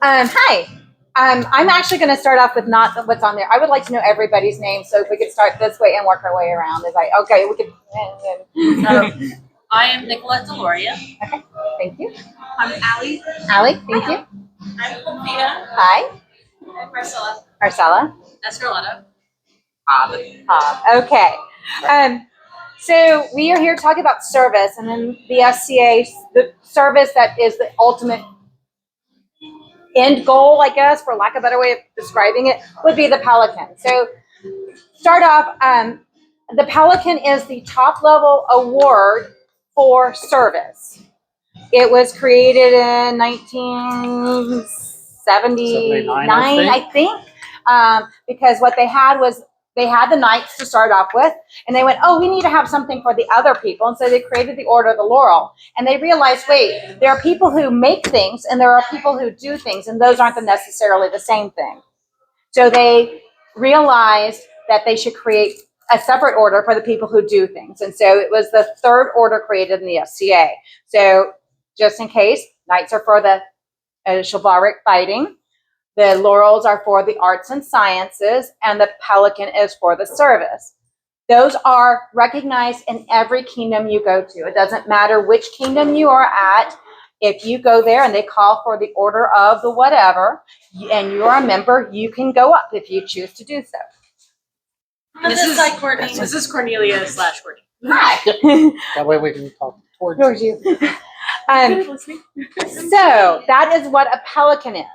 Hi. I'm actually going to start off with not what's on there. I would like to know everybody's name, so if we could start this way and work our way around. Is like, okay, we could. I am Nicolette Deloria. Okay, thank you. I'm Allie. Allie, thank you. I'm Sophia. Hi. I'm Marcella. Marcella. Escarlata. Okay. So we are here to talk about service, and then the SCA, the service that is the ultimate end goal, I guess, for lack of a better way of describing it, would be the Pelican. So start off, the Pelican is the top level award for service. It was created in 1979, I think, because what they had was they had the knights to start off with, and they went, oh, we need to have something for the other people. And so they created the Order of the Laurel. And they realized, wait, there are people who make things, and there are people who do things, and those aren't necessarily the same thing. So they realized that they should create a separate order for the people who do things. And so it was the third order created in the SCA. So just in case, knights are for the chivalric fighting. The laurels are for the arts and sciences, and the pelican is for the service. Those are recognized in every kingdom you go to. It doesn't matter which kingdom you are at. If you go there and they call for the order of the whatever, and you're a member, you can go up if you choose to do so. This is like Courtney. This is Cornelia / Courtney. Hi. That way we can talk towards you. So that is what a pelican is.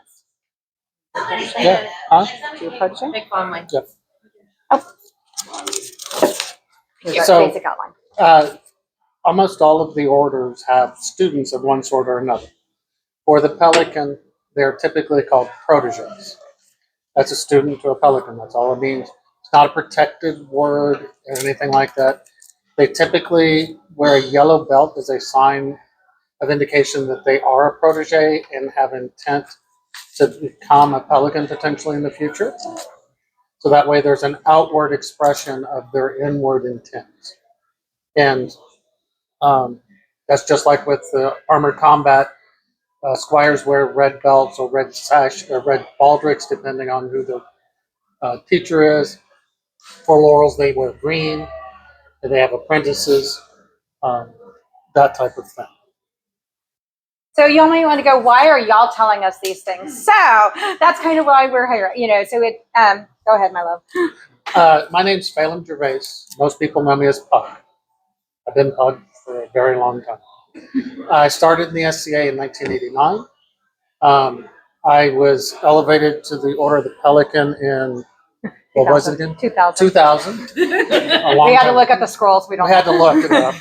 Yeah. Huh? Myfanwy. Yep. Oh. So, basic outline. Almost all of the orders have students of one sort or another. For the pelican, they're typically called proteges. That's a student to a pelican. That's all it means. It's not a protected word or anything like that. They typically wear a yellow belt as a sign of indication that they are a protege and have intent to become a pelican potentially in the future. So that way there's an outward expression of their inward intent. And that's just like with the armored combat. Squires wear red belts or red sash or red baldricks, depending on who the teacher is. For laurels, they wear green. And they have apprentices, that type of thing. So you only want to go, why are y'all telling us these things? So that's kind of why we're here, so it, go ahead, my love. My name's Phelim Gervais. Most people know me as Pug. I've been Pug for a very long time. I started in the SCA in 1989. I was elevated to the Order of the Pelican in, what was it again? 2000. 2000. We had to look at the scrolls. We had to look it up.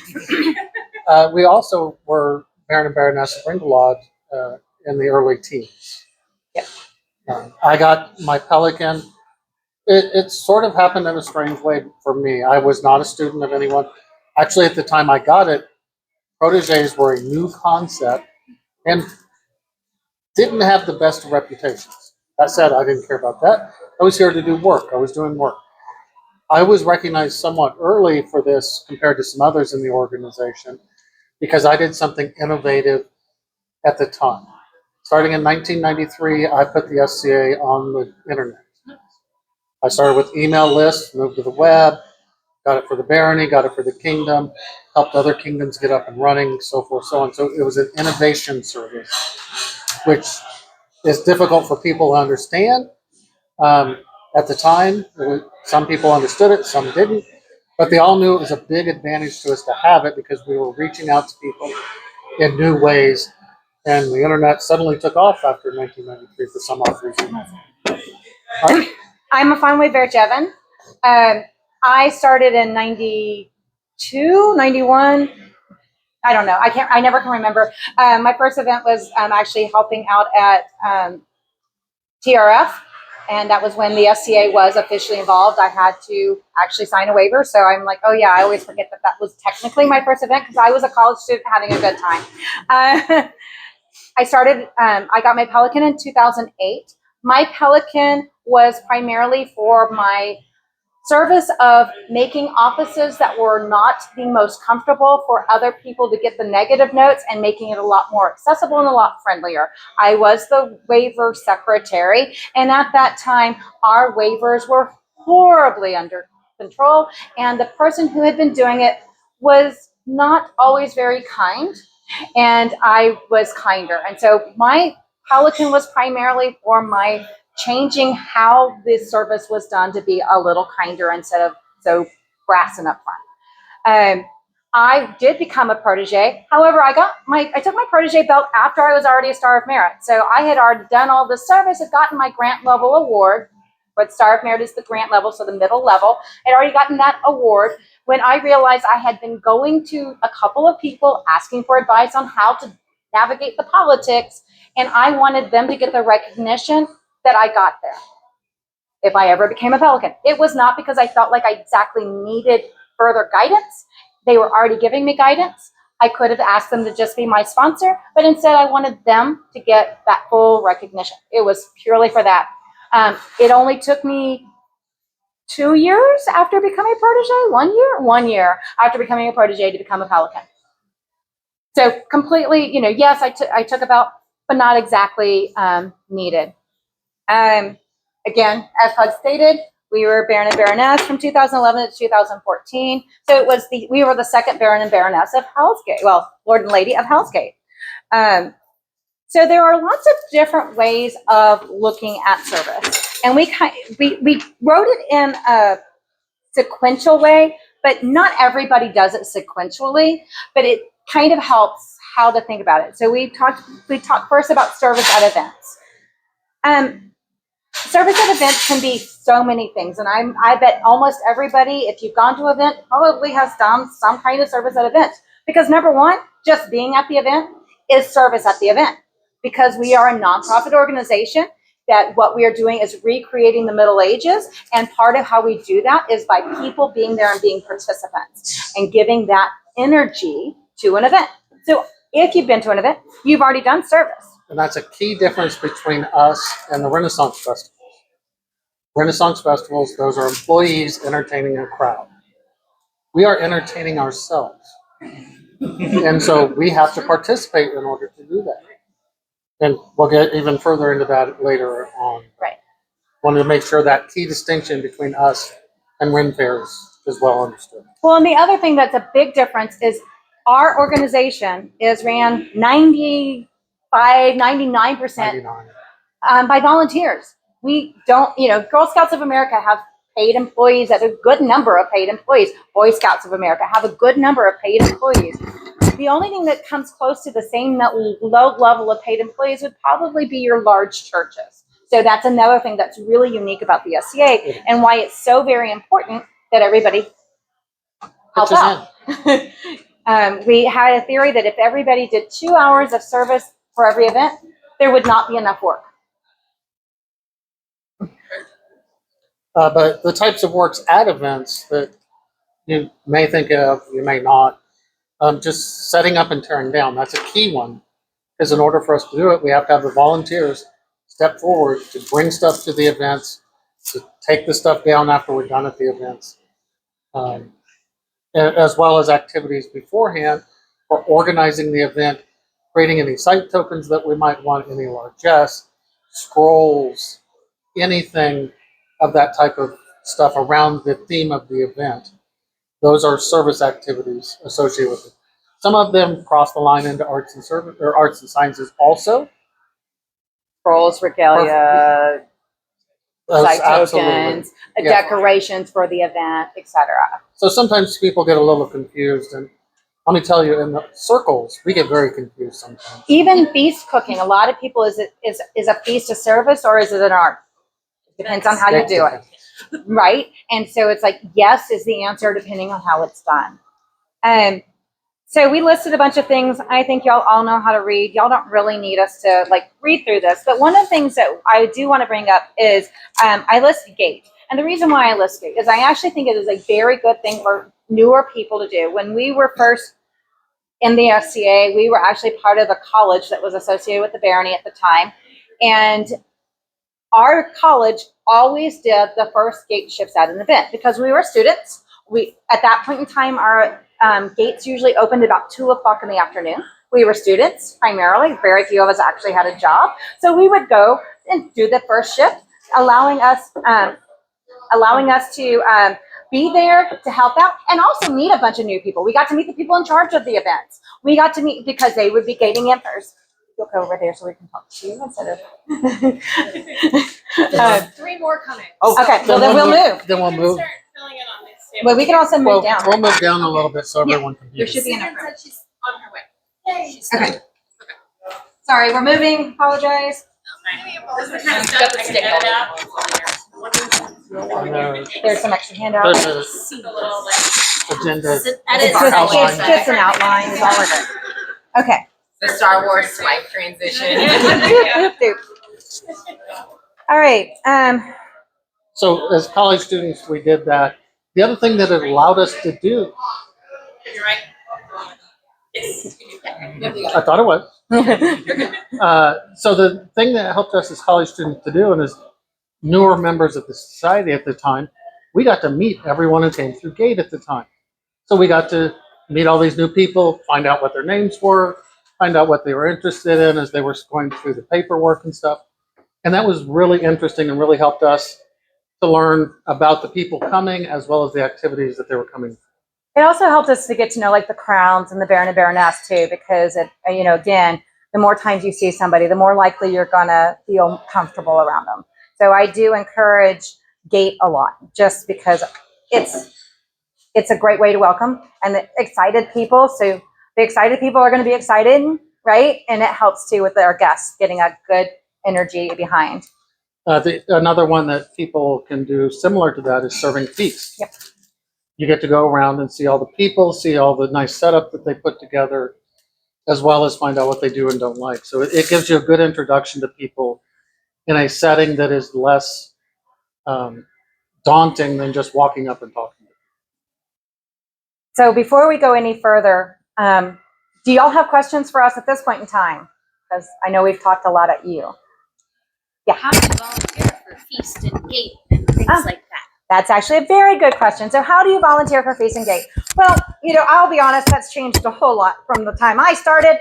We also were Baron and Baroness of Bgwlad in the early teens. Yep. I got my pelican. It sort of happened in a strange way for me. I was not a student of anyone. Actually, at the time I got it, proteges were a new concept and didn't have the best of reputations. That said, I didn't care about that. I was here to do work. I was doing work. I was recognized somewhat early for this compared to some others in the organization because I did something innovative at the time. Starting in 1993, I put the SCA on the internet. I started with email lists, moved to the web, got it for the Barony, got it for the kingdom, helped other kingdoms get up and running, so forth, so on. So it was an innovation service, which is difficult for people to understand. At the time, some people understood it, some didn't, but they all knew it was a big advantage to us to have it because we were reaching out to people in new ways, and the internet suddenly took off after 1993 for some odd reason. I'm Myfanwy and Pug. I started in 92, 91. I don't know. I never can remember. My first event was actually helping out at TRF. And that was when the SCA was officially involved. I had to actually sign a waiver. So I'm like, oh yeah, I always forget that was technically my first event because I was a college student having a good time. I got my pelican in 2008. My pelican was primarily for my service of making offices that were not the most comfortable for other people to get the negative notes and making it a lot more accessible and a lot friendlier. I was the waiver secretary, and at that time, our waivers were horribly under control, and the person who had been doing it was not always very kind, and I was kinder. And so my Pelican was primarily for my changing how this service was done to be a little kinder instead of so brass and upfront. I did become a protege. However, I took my protege belt after I was already a Star of Merit. So I had already done all this service, had gotten my grant level award, but Star of Merit is the grant level, so the middle level. I'd already gotten that award when I realized I had been going to a couple of people asking for advice on how to navigate the politics, and I wanted them to get the recognition that I got there if I ever became a Pelican. It was not because I felt like I exactly needed further guidance. They were already giving me guidance. I could have asked them to just be my sponsor, but instead I wanted them to get that full recognition. It was purely for that. It only took me 2 years after becoming a protege, 1 year after becoming a protege to become a Pelican. So completely, yes, I took about, but not exactly needed. Again, as Pug stated, we were Baron and Baroness from 2011 to 2014. So we were the second Baron and Baroness of Hell's Gate. Well, Lord and Lady of Hell's Gate. So there are lots of different ways of looking at service, and we wrote it in a sequential way, but not everybody does it sequentially. But it kind of helps how to think about it. So we talked first about service at events. Service at events can be so many things, and I bet almost everybody, if you've gone to an event, probably has done some kind of service at events. Because number one, just being at the event is service at the event. Because we are a nonprofit organization, that what we are doing is recreating the Middle Ages, and part of how we do that is by people being there and being participants and giving that energy to an event. So if you've been to an event, you've already done service. And that's a key difference between us and the Renaissance festivals. Renaissance festivals, those are employees entertaining a crowd. We are entertaining ourselves. And so we have to participate in order to do that. And we'll get even further into that later on. Right. Wanted to make sure that key distinction between us and Ren fairs is well understood. Well, and the other thing that's a big difference is our organization is ran 99% 99. By volunteers. We don't, Girl Scouts of America have paid employees, at a good number of paid employees. Boy Scouts of America have a good number of paid employees. The only thing that comes close to the same low level of paid employees would probably be your large churches. So that's another thing that's really unique about the SCA and why it's so very important that everybody help out. We had a theory that if everybody did 2 hours of service for every event, there would not be enough work. But the types of works at events that you may think of, you may not, just setting up and tearing down, that's a key one. Because in order for us to do it, we have to have the volunteers step forward to bring stuff to the events, to take the stuff down after we're done at the events, as well as activities beforehand for organizing the event, creating any site tokens that we might want, any largesse, scrolls, anything of that type of stuff around the theme of the event. Those are service activities associated with it. Some of them cross the line into arts and service or arts and sciences also. Scrolls, regalia, site Absolutely. tokens, decorations for the event, etc. So sometimes people get a little confused, and let me tell you, in the circles, we get very confused sometimes. Even feast cooking, a lot of people, is a feast a service or is it an art? Depends on how you do it, right? And so it's like, yes is the answer depending on how it's done. So we listed a bunch of things. I think y'all all know how to read. Y'all don't really need us to read through this. But one of the things that I do want to bring up is I list GATE. And the reason why I list GATE is I actually think it is a very good thing for newer people to do. When we were first in the SCA, we were actually part of a college that was associated with the Barony at the time. And our college always did the first gate shifts at an event because we were students. We, at that point in time, our gates usually opened about 2 o'clock in the afternoon. We were students primarily. Very few of us actually had a job. So we would go and do the first shift, allowing us to be there to help out and also meet a bunch of new people. We got to meet the people in charge of the events. We got to meet because they would be gating in first. You'll go over there so we can talk to you instead of. 3 more coming. Oh, Okay, well then we'll move. Then we'll move. Start filling in on this table. Well, we can also move down. We'll move down a little bit so everyone can hear. There should be enough room. Said she's on her way. She's Okay. Sorry, we're moving. Apologize. This is the kind of stuff I can edit out. There's some extra handouts. There's It's a little like. agenda. It's just an outline. Is all it is. Okay. The Star Wars swipe transition. All right. So as college students, we did that. The other thing that it allowed us to do, You're right. I thought it was. So the thing that helped us as college students to do, and as newer members of the society at the time, we got to meet everyone who came through gate at the time. So we got to meet all these new people, find out what their names were, find out what they were interested in as they were going through the paperwork and stuff. And that was really interesting and really helped us to learn about the people coming as well as the activities that they were coming. It also helped us to get to know like the crowns and the baron and baroness too, because it, again, the more times you see somebody, the more likely you're gonna feel comfortable around them. So I do encourage gate a lot, just because it's a great way to welcome and the excited people. So the excited people are going to be excited, right? And it helps too with our guests getting a good energy behind. Another one that people can do similar to that is serving feasts. Yep. You get to go around and see all the people, see all the nice setup that they put together, as well as find out what they do and don't like. So it gives you a good introduction to people in a setting that is less daunting than just walking up and talking. So before we go any further, do y'all have questions for us at this point in time? Because I know we've talked a lot at you. Yeah. How do you volunteer for feast and gate and things like that? That's actually a very good question. So how do you volunteer for Feast and Gate? Well, I'll be honest, that's changed a whole lot from the time I started.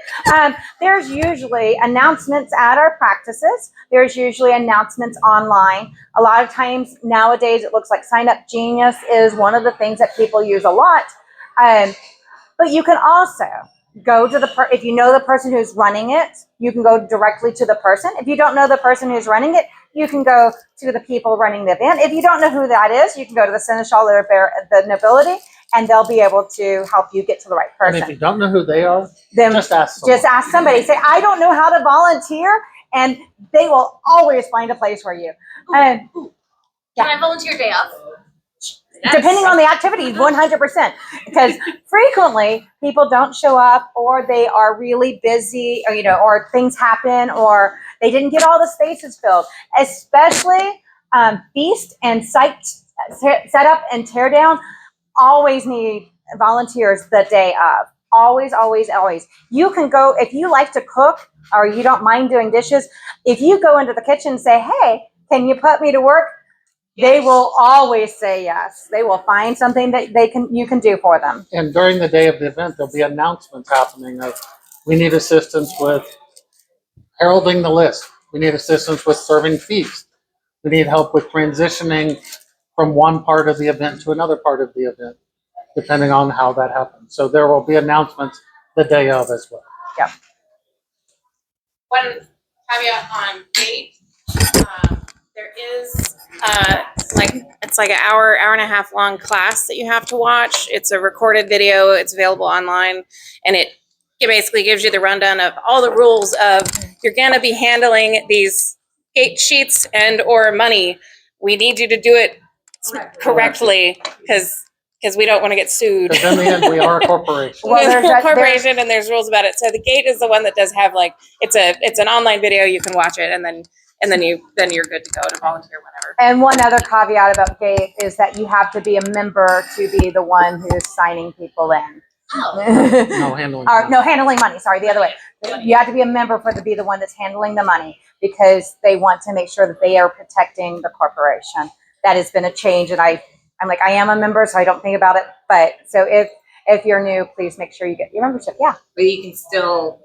There's usually announcements at our practices. There's usually announcements online. A lot of times nowadays, it looks like Sign Up Genius is one of the things that people use a lot. But you can also go to if you know the person who's running it, you can go directly to the person. If you don't know the person who's running it, you can go to the people running the event. If you don't know who that is, you can go to the seneschal or the nobility, and they'll be able to help you get to the right person. And if you don't know who they are, then just ask someone. Just ask somebody. Say, I don't know how to volunteer, and they will always find a place for you. Can I volunteer day off? Depending on the activity, 100%. Because frequently people don't show up, or they are really busy, or things happen, or they didn't get all the spaces filled. Especially feast and site setup and tear down always need volunteers the day of. Always, always, always. You can go, if you like to cook or you don't mind doing dishes, if you go into the kitchen and say, hey, can you put me to work? They will always say yes. They will find something that you can do for them. And during the day of the event, there'll be announcements happening of, we need assistance with heralding the list. We need assistance with serving feast. We need help with transitioning from one part of the event to another part of the event, depending on how that happens. So there will be announcements the day of as well. Yep. One caveat on gate, there is it's like an hour and a half long class that you have to watch. It's a recorded video. It's available online, and it basically gives you the rundown of all the rules of you're going to be handling these gate sheets and or money. We need you to do it correctly because we don't want to get sued. Because in the end, we are a corporation. Well, We're a corporation, and there's rules about it. So the gate is the one that does have it's an online video. You can watch it, and then you're good to go to volunteer whenever. And one other caveat about gate is that you have to be a member to be the one who's signing people in. No, handling. Or, no, handling money. Sorry, the other way. You have to be a member for to be the one that's handling the money because they want to make sure that they are protecting the corporation. That has been a change, and I'm like, I am a member, so I don't think about it. But so if you're new, please make sure you get your membership. Yeah. But you can still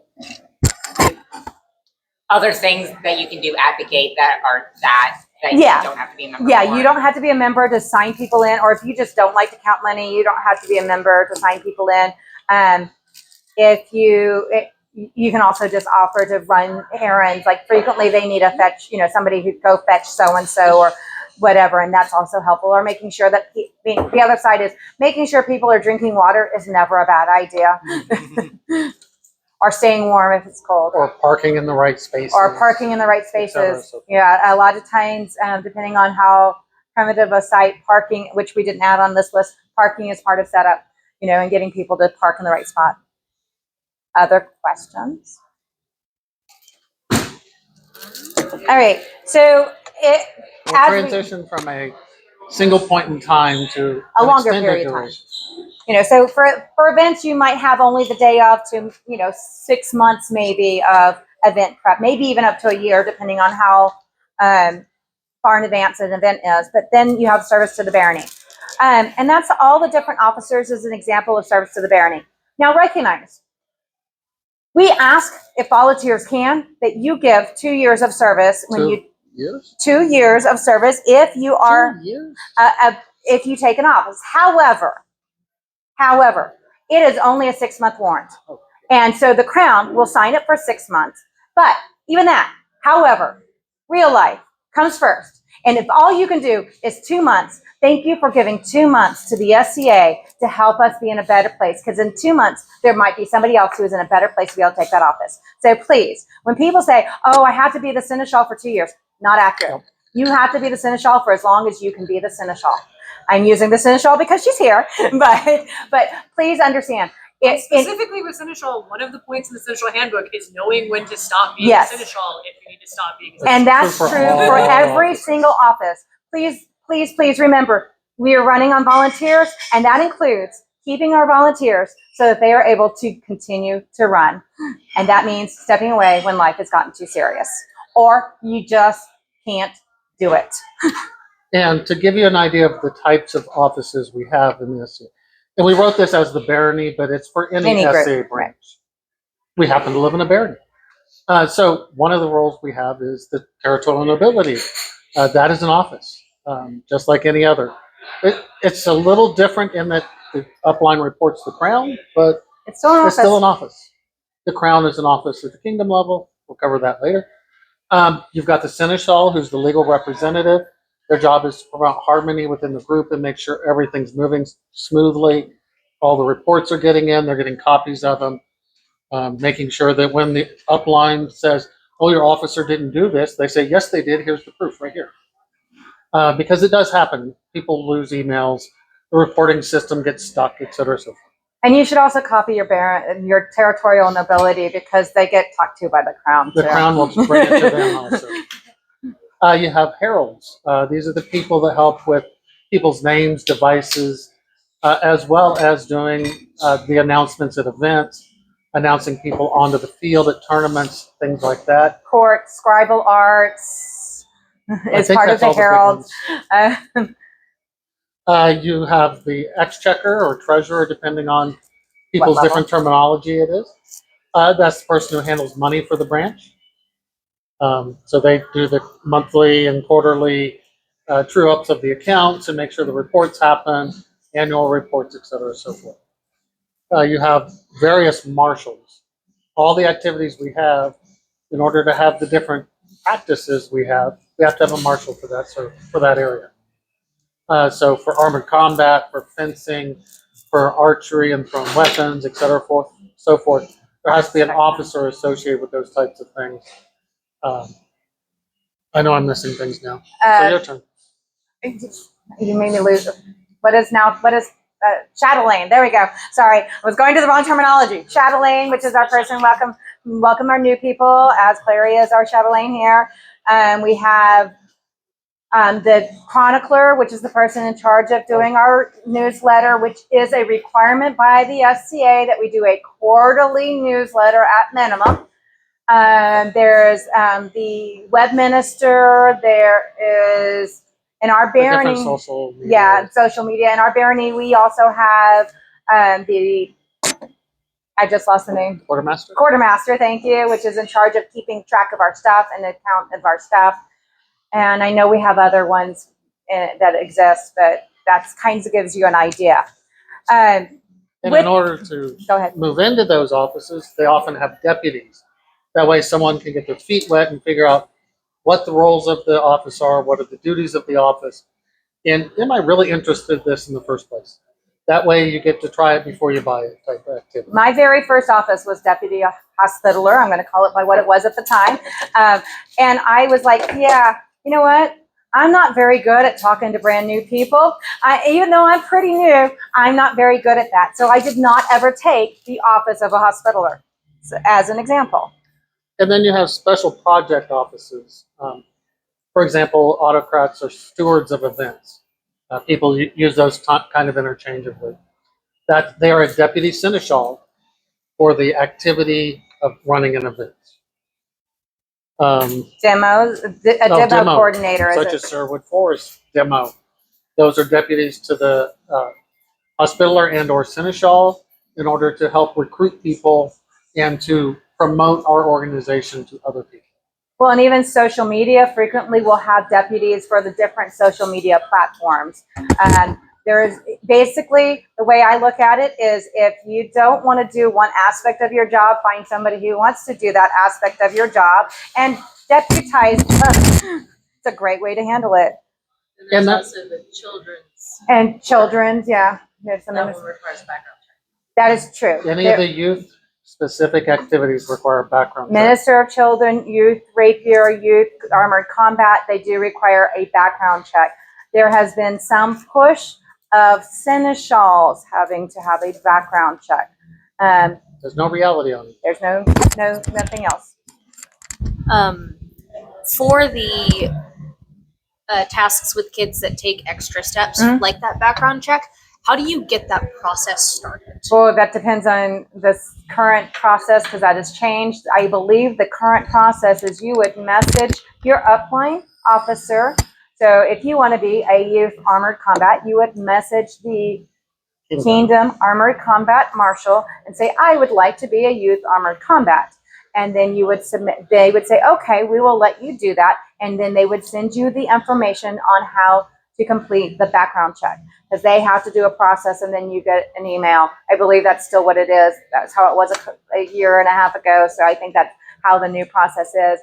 other things that you can do advocate that aren't that Yeah. you don't have to be a member. Yeah, for. you don't have to be a member to sign people in, or if you just don't like to count money, you don't have to be a member to sign people in. If you can also just offer to run errands. Like frequently they need a fetch, somebody who go fetch so-and-so or whatever. And that's also helpful. Or making sure that the other side is making sure people are drinking water is never a bad idea. Or staying warm if it's cold. Or parking in the right spaces. Or parking in the right spaces. So Yeah, a lot of times, depending on how primitive a site, parking, which we didn't add on this list, parking is part of setup, and getting people to park in the right spot. Other questions? All right, so we'll transition from a single point in time to a an longer extended period of time. duration. So for events, you might have only the day of to, 6 months maybe of event prep, maybe even up to a year, depending on how far in advance an event is. But then you have service to the Barony. And that's all the different officers as an example of service to the Barony. Now recognize, we ask if volunteers can, that you give 2 years of service when 2 years of service if you are 2 years? if you take an office. However, it is only a 6-month warrant. And so the Crown will sign it for 6 months. But even that, however, real life comes first. And if all you can do is 2 months, thank you for giving 2 months to the SCA to help us be in a better place. Because in 2 months, there might be somebody else who is in a better place to be able to take that office. So please, when people say, oh, I have to be the Seneschal for 2 years, not accurate. You have to be the Seneschal for as long as you can be the Seneschal. I'm using the Seneschal because she's here, but please understand. Specifically with Seneschal, one of the points in the Seneschal handbook is knowing when to stop being Yes. a Seneschal if you need to stop being a Seneschal. And that's true true for all for every offices. single office. Please remember, we are running on volunteers, and that includes keeping our volunteers so that they are able to continue to run. And that means stepping away when life has gotten too serious, or you just can't do it. And to give you an idea of the types of offices we have in the SCA, and we wrote this as the Barony, but it's for any Any group, SCA branch. We happen to live in a Barony. So one of the roles we have is the territorial nobility. That is an office, just like any other. It's a little different in that the upline reports the Crown, but It's still an it's still an office. office. The Crown is an office at the kingdom level. We'll cover that later. You've got the Seneschal, who's the legal representative. Their job is to promote harmony within the group and make sure everything's moving smoothly. All the reports are getting in. They're getting copies of them. Making sure that when the upline says, oh, your officer didn't do this, they say, yes, they did. Here's the proof right here. Because it does happen. People lose emails. The reporting system gets stuck, et cetera, so forth. And you should also copy your your territorial nobility because they get talked to by the Crown too. The Crown will bring it to them also. You have heralds. These are the people that help with people's names, devices, as well as doing the announcements at events, announcing people onto the field at tournaments, things like that. Court, scribal arts is part of the heralds. You have the exchequer or treasurer, depending on people's level? different terminology it is. That's the person who handles money for the branch. So they do the monthly and quarterly true-ups of the accounts and make sure the reports happen, annual reports, et cetera, so forth. You have various marshals. All the activities we have, in order to have the different practices we have to have a marshal for that area. So for armored combat, for fencing, for archery and thrown weapons, et cetera, so forth, there has to be an officer associated with those types of things. I know I'm missing things now. So your turn. You made me lose. What is chatelaine? There we go. Sorry, I was going to the wrong terminology. Chatelaine, which is our person. Welcome our new people, as Clara is our chatelaine here. We have The chronicler, which is the person in charge of doing our newsletter, which is a requirement by the SCA that we do a quarterly newsletter at minimum. There's the web minister. There is in our The different Barony, social media. yeah, social media. In our Barony, we also have I just lost the name. Quartermaster, thank you, which is in charge of keeping track of our stuff and the count of our stuff. And I know we have other ones that exist, but that's kind of gives you an idea. And With- in order to Go ahead. move into those offices, they often have deputies. That way someone can get their feet wet and figure out what the roles of the office are, what are the duties of the office, and am I really interested in this in the first place? That way you get to try it before you buy it type of activity. My very first office was deputy hospitaler. I'm going to call it by what it was at the time. And I was like, yeah, you know what? I'm not very good at talking to brand new people. Even though I'm pretty new, I'm not very good at that. So I did not ever take the office of a hospitaler, as an example. And then you have special project offices. For example, autocrats are stewards of events. People use those kind of interchangeably. That they are a deputy seneschal for the activity of running an event. Demos, a demo coordinator. Such as Sherwood Forest demo. Those are deputies to the hospitaler and or seneschal in order to help recruit people and to promote our organization to other people. Well, and even social media, frequently we'll have deputies for the different social media platforms. There is basically, the way I look at it is, if you don't want to do one aspect of your job, find somebody who wants to do that aspect of your job and deputize them. It's a great way to handle it. And there's And that- also the children's. And children's, yeah. There's some, That one requires background check. that is true. Any of the youth specific activities require background check. Minister of Children, Youth Rapier, Youth Armored Combat, they do require a background check. There has been some push of seneschals having to have a background check. There's no reality on it. There's nothing else. For the tasks with kids that take extra steps, Mhm. like that background check, how do you get that process started? Well, that depends on this current process, because that has changed. I believe the current process is you would message your upline officer. So if you want to be a youth armored combat, you would message the Kingdom Armored Combat Marshal and say, I would like to be a youth armored combat. And then you would submit, they would say, okay, we will let you do that. And then they would send you the information on how to complete the background check, because they have to do a process and then you get an email. I believe that's still what it is. That's how it was a year and a half ago. So I think that's how the new process is.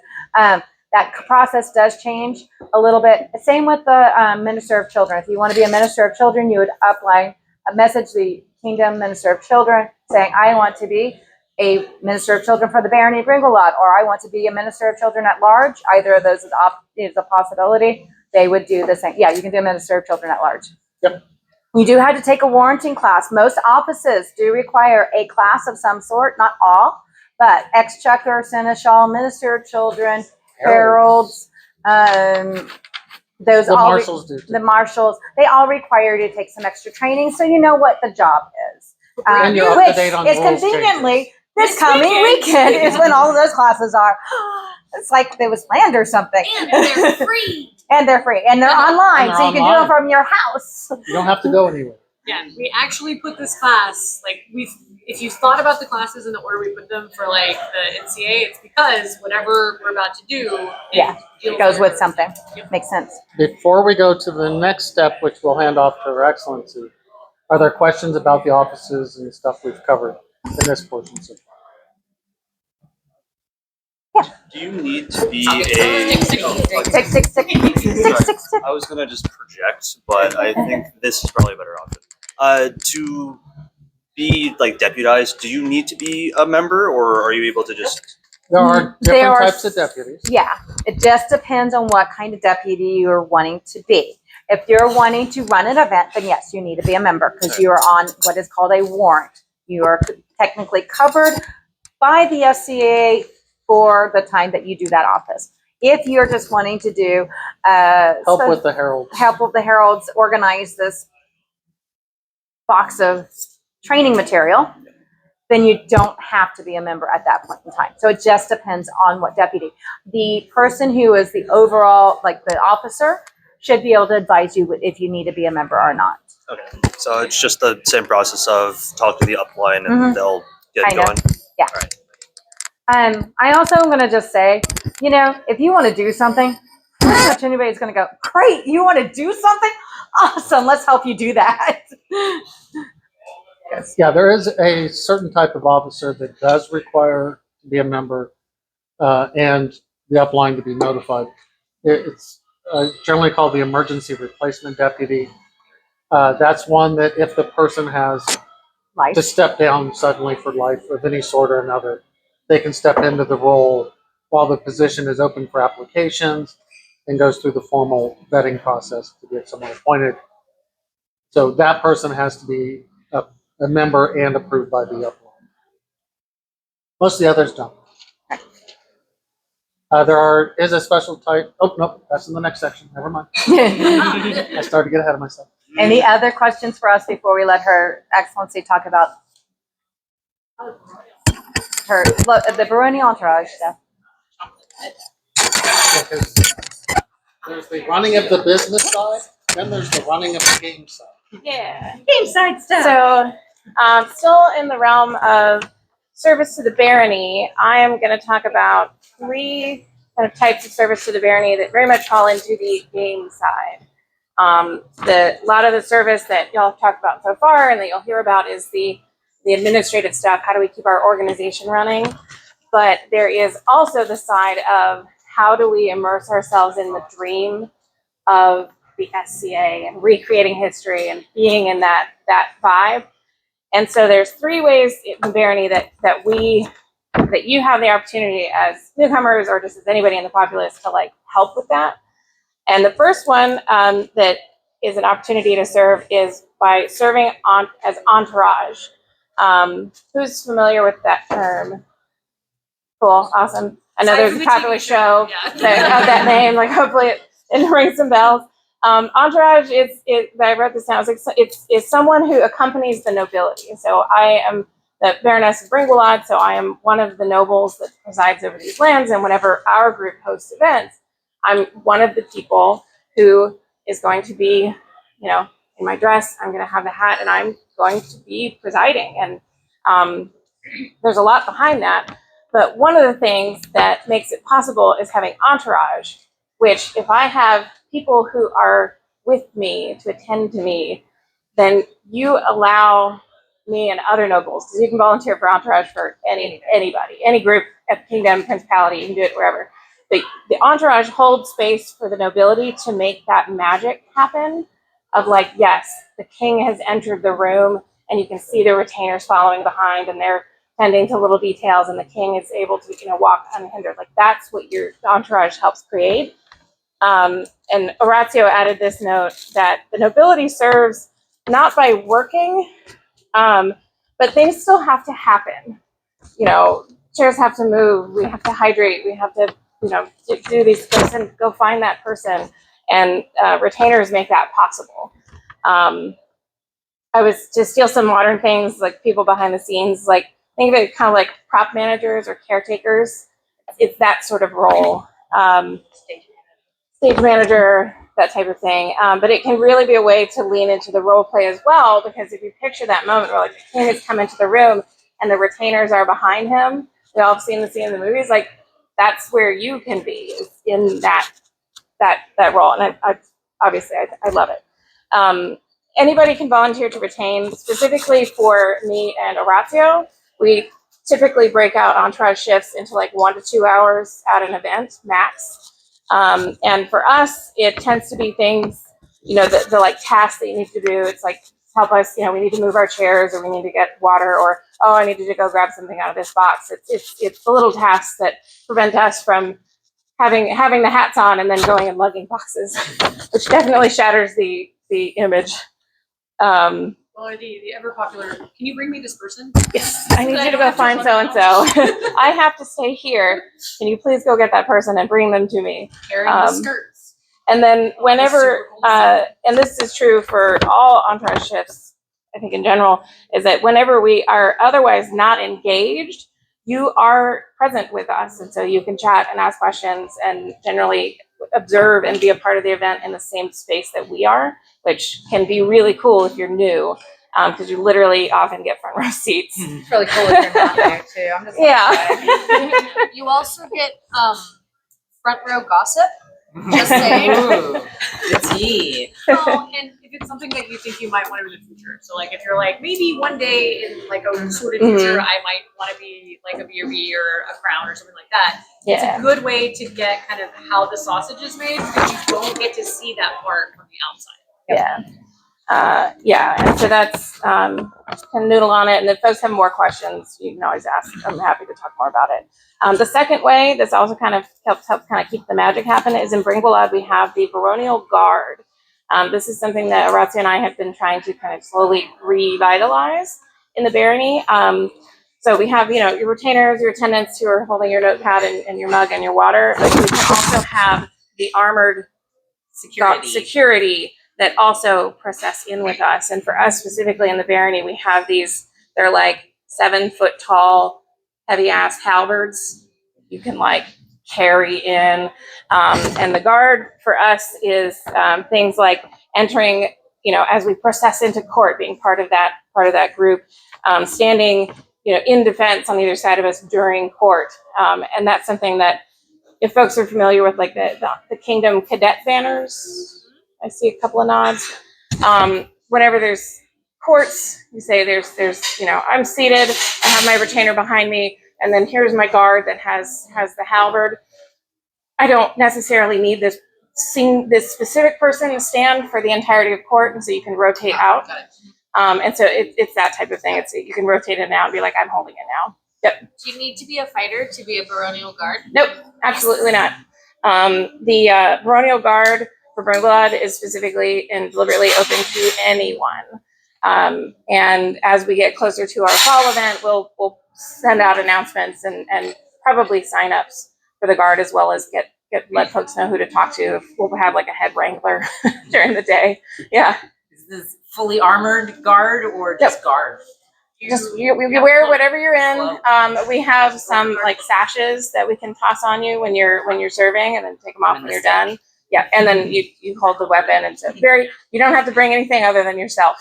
That process does change a little bit. Same with the Minister of Children. If you want to be a Minister of Children, you would apply, message the Kingdom Minister of Children saying, I want to be a Minister of Children for the Barony of bgwlad, or I want to be a Minister of Children at large. Either of those is a possibility. They would do the same. Yeah, you can do a Minister of Children at large. Yep. You do have to take a warranting class. Most offices do require a class of some sort, not all, but Exchequer, Seneschal, Minister of Children, heralds, those The all marshals do. the marshals, they all require you to take some extra training so you know what the job is. And you're up to Which date on is rules conveniently This this coming weekend. weekend is when all of those classes are. It's like it was planned or something. And they're free. And they're free. And they're online, And they're so you can do online. them from your house. You don't have to go anywhere. Yeah, we actually put this class, like, if you thought about the classes in the order we put them for, like, the NCA, it's because whatever we're about to do. Yeah, deals It goes with those. something. Yep. Makes sense. Before we go to the next step, which we'll hand off to Her Excellency, are there questions about the offices and stuff we've covered in this portion so far? Do you need to be Six. I was gonna just project, but I think this is probably a better option. To be like deputized, do you need to be a member, or are you able to just? There are There different are types of deputies. Yeah, it just depends on what kind of deputy you're wanting to be. If you're wanting to run an event, then yes, you need to be a member because you are on what is called a warrant. You are technically covered by the SCA for the time that you do that office. If you're just wanting to do Help with the heralds. help with the heralds, organize this box of training material, then you don't have to be a member at that point in time. So it just depends on what deputy. The person who is the overall, like the officer, should be able to advise you if you need to be a member or not. Okay, so it's just the same process of talk to the upline and they'll get Kind of. going. Yeah. All right. I also am going to just say, you know, if you want to do something, pretty much anybody's going to go, great, you want to do something? Awesome, let's help you do that. Yes. Yeah, there is a certain type of officer that does require to be a member and the upline to be notified. It's generally called the emergency replacement deputy. That's one that if the person has Life. to step down suddenly for life of any sort or another, they can step into the role while the position is open for applications and goes through the formal vetting process to get someone appointed. So that person has to be a member and approved by the upline. Most of the others don't. There is a special type. Oh, no, that's in the next section. Never mind. I started to get ahead of myself. Any other questions for us before we let Her Excellency talk about the Barony entourage stuff? Because there's the running of the business side, then there's the running of the game side. Yeah. Game side stuff. So, still in the realm of service to the barony, I am going to talk about 3 kind of types of service to the barony that very much fall into the game side. A lot of the service that y'all have talked about so far and that you'll hear about is the administrative stuff. How do we keep our organization running? But there is also the side of how do we immerse ourselves in the dream of the SCA and recreating history and being in that vibe. And so there's 3 ways in Barony that you have the opportunity as newcomers or just as anybody in the populace to like help with that. And the first one that is an opportunity to serve is by serving as entourage. Who's familiar with that term? Cool, awesome. I know there's a popular show that of that name. Like hopefully it rings some bells. Entourage is I wrote this down. It's someone who accompanies the nobility. So I am the Baroness of bgwlad, so I am one of the nobles that presides over these lands. And whenever our group hosts events, I'm one of the people who is going to be, in my dress. I'm going to have the hat, and I'm going to be presiding. And there's a lot behind that. But one of the things that makes it possible is having entourage, which if I have people who are with me to attend to me, then you allow me and other nobles, because you can volunteer for entourage for anybody, any group at the kingdom, principality, you can do it wherever. The entourage holds space for the nobility to make that magic happen of like, yes, the king has entered the room and you can see the retainers following behind and they're tending to little details and the king is able to walk unhindered. Like that's what your entourage helps create. And Orazio added this note that the nobility serves not by working, but things still have to happen. Chairs have to move, we have to hydrate, we have to, do these things and go find that person. And retainers make that possible. I was to steal some modern things, like people behind the scenes, like think of it kind of like prop managers or caretakers. It's that sort of role. Stage manager, that type of thing. But it can really be a way to lean into the role play as well, because if you picture that moment where like the king has come into the room and the retainers are behind him, we all have seen the scene in the movies, like that's where you can be, is in that role. And I obviously love it. Anybody can volunteer to retain. Specifically for me and Orazio, we typically break out entourage shifts into like 1 to 2 hours at an event max. And for us, it tends to be things, the like tasks that you need to do. It's like, help us, we need to move our chairs, or we need to get water, or, oh, I need to go grab something out of this box. It's the little tasks that prevent us from having the hats on and then going and lugging boxes, which definitely shatters the image. Well, Or the ever popular, can you bring me this person? Yes, I need you to go find so-and-so. I have to stay here. Can you please go get that person and bring them to me? Carrying the skirts. And then Oh, whenever, that's super and this is true for all entourage shifts, I think in general, is that whenever we are otherwise not engaged, you are present with us. And so you can chat and ask questions and generally observe and be a part of the event in the same space that we are, which can be really cool if you're new, because you literally often get front row seats. It's really cool if you're not there too. I'm just Yeah. You also get front row gossip. Just saying. Ooh, the tea. Oh, and if it's something that you think you might want to do in the future, so like if you're like maybe one day in like a sorted future, I might want to be like a BOB or a crown or something like that. It's Yeah. a good way to get kind of how the sausage is made because you don't get to see that part from the outside. Yeah. Yeah. And so that's, can noodle on it. And if folks have more questions, you can always ask. I'm happy to talk more about it. The second way that's also kind of helps kind of keep the magic happen is in bgwlad we have the baronial guard. This is something that Orazio and I have been trying to kind of slowly revitalize in the Barony. So we have, your retainers, your attendants who are holding your notepad and your mug and your water, but we can also have the armored security that also process in with us. And for us specifically in the Barony, we have these, they're like 7-foot tall, heavy ass halberds you can like carry in. And the guard for us is things like entering, as we process into court, being part of that group, standing, in defense on either side of us during court. And that's something that if folks are familiar with like the Kingdom cadet banners, I see a couple of nods. Whenever there's courts, you say there's, I'm seated, I have my retainer behind me, and then here's my guard that has the halberd. I don't necessarily need this specific person to stand for the entirety of court, and so you can rotate out. And so it's that type of thing. It's you can rotate it out and be like, I'm holding it now. Yep. Do you need to be a fighter to be a baronial guard? Nope, absolutely not. The baronial guard for bgwlad is specifically and deliberately open to anyone. And as we get closer to our fall event, we'll send out announcements and probably signups for the guard, as well as let folks know who to talk to. We'll have like a head wrangler during the day. Yeah. Is this fully armored guard or just guard? Just you wear whatever you're in. We have some like sashes that we can toss on you when you're serving, and then take them off when you're done. Yeah, and then you hold the weapon, and so you don't have to bring anything other than yourself.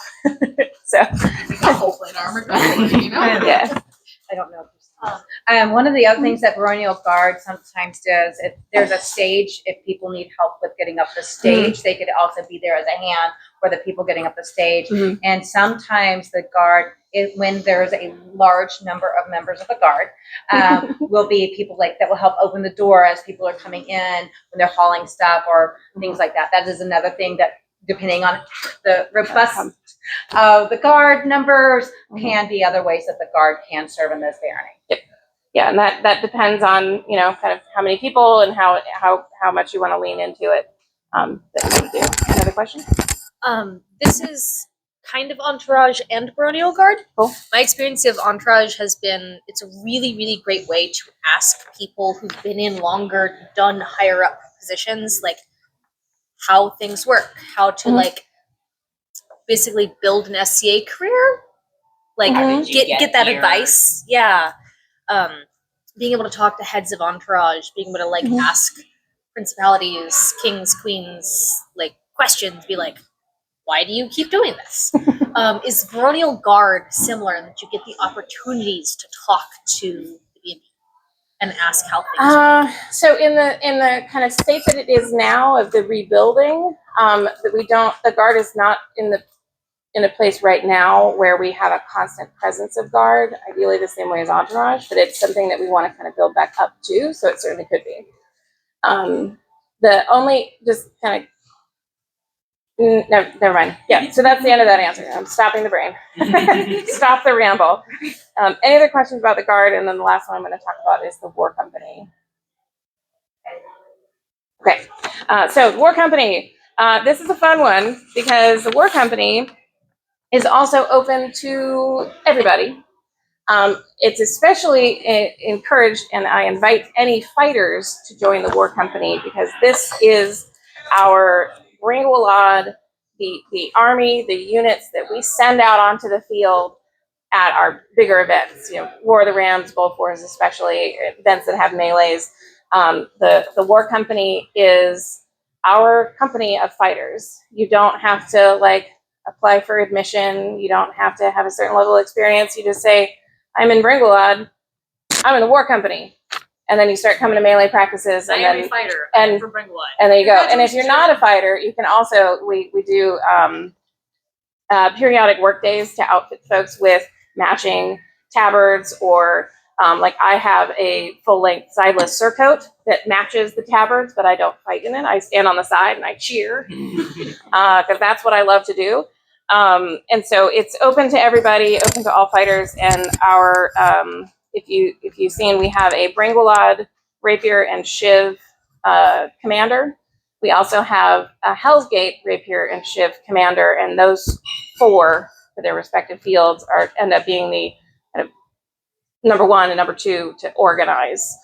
So Full plate armor, yeah. I don't know. One of the other things that baronial guard sometimes does, if there's a stage, if people need help with getting up the stage, they could also be there as a hand for the people getting up the stage. And sometimes the guard, when there's a large number of members of the guard, will be people that will help open the door as people are coming in when they're hauling stuff or things like that. That is another thing that, depending on the robust of the guard numbers, can be other ways that the guard can serve in this Barony. Yep. Yeah, and that depends on kind of how many people and how much you want to lean into it. That you do. Another question? This is kind of entourage and baronial guard. Cool. My experience of entourage has been, it's a really, really great way to ask people who've been in longer, done higher up positions, like how things work, how to basically build an SCA career, get that advice. Yeah. Being able to talk to heads of entourage, being able to ask principalities, kings, queens, questions, be like, why do you keep doing this? Is baronial guard similar in that you get the opportunities to talk to the B&B and ask how things work? So in the kind of state that it is now of the rebuilding, the guard is not in a place right now where we have a constant presence of guard, ideally the same way as entourage, but it's something that we want to kind of build back up to, so it certainly could be. No, never mind. Yeah, so that's the end of that answer. I'm stopping the brain. Stop the ramble. Any other questions about the guard? And then the last one I'm going to talk about is the war company. Okay, so the war company. This is a fun one because the war company is also open to everybody. It's especially encouraged, and I invite any fighters to join the War Company, because this is our bgwlad, the army, the units that we send out onto the field at our bigger events. War of the Rams, Gulf Wars, especially events that have melees. The War Company is our company of fighters. You don't have to apply for admission. You don't have to have a certain level of experience. You just say, I'm in bgwlad, I'm in the War Company. And then you start coming to melee practices. And I am then a fighter. and- I'm from bgwlad. and there you go. And if you're not a fighter, you can also, we do periodic work days to outfit folks with matching tabards, or I have a full-length sideless surcoat that matches the tabards, but I don't fight in it. I stand on the side and I cheer, because that's what I love to do. And so it's open to everybody, open to all fighters. And our, if you've seen, we have a bgwlad, rapier, and shiv commander. We also have a Hell's Gate, rapier, and shiv commander, and those 4 for their respective fields end up being the kind of number 1 and number 2 to organize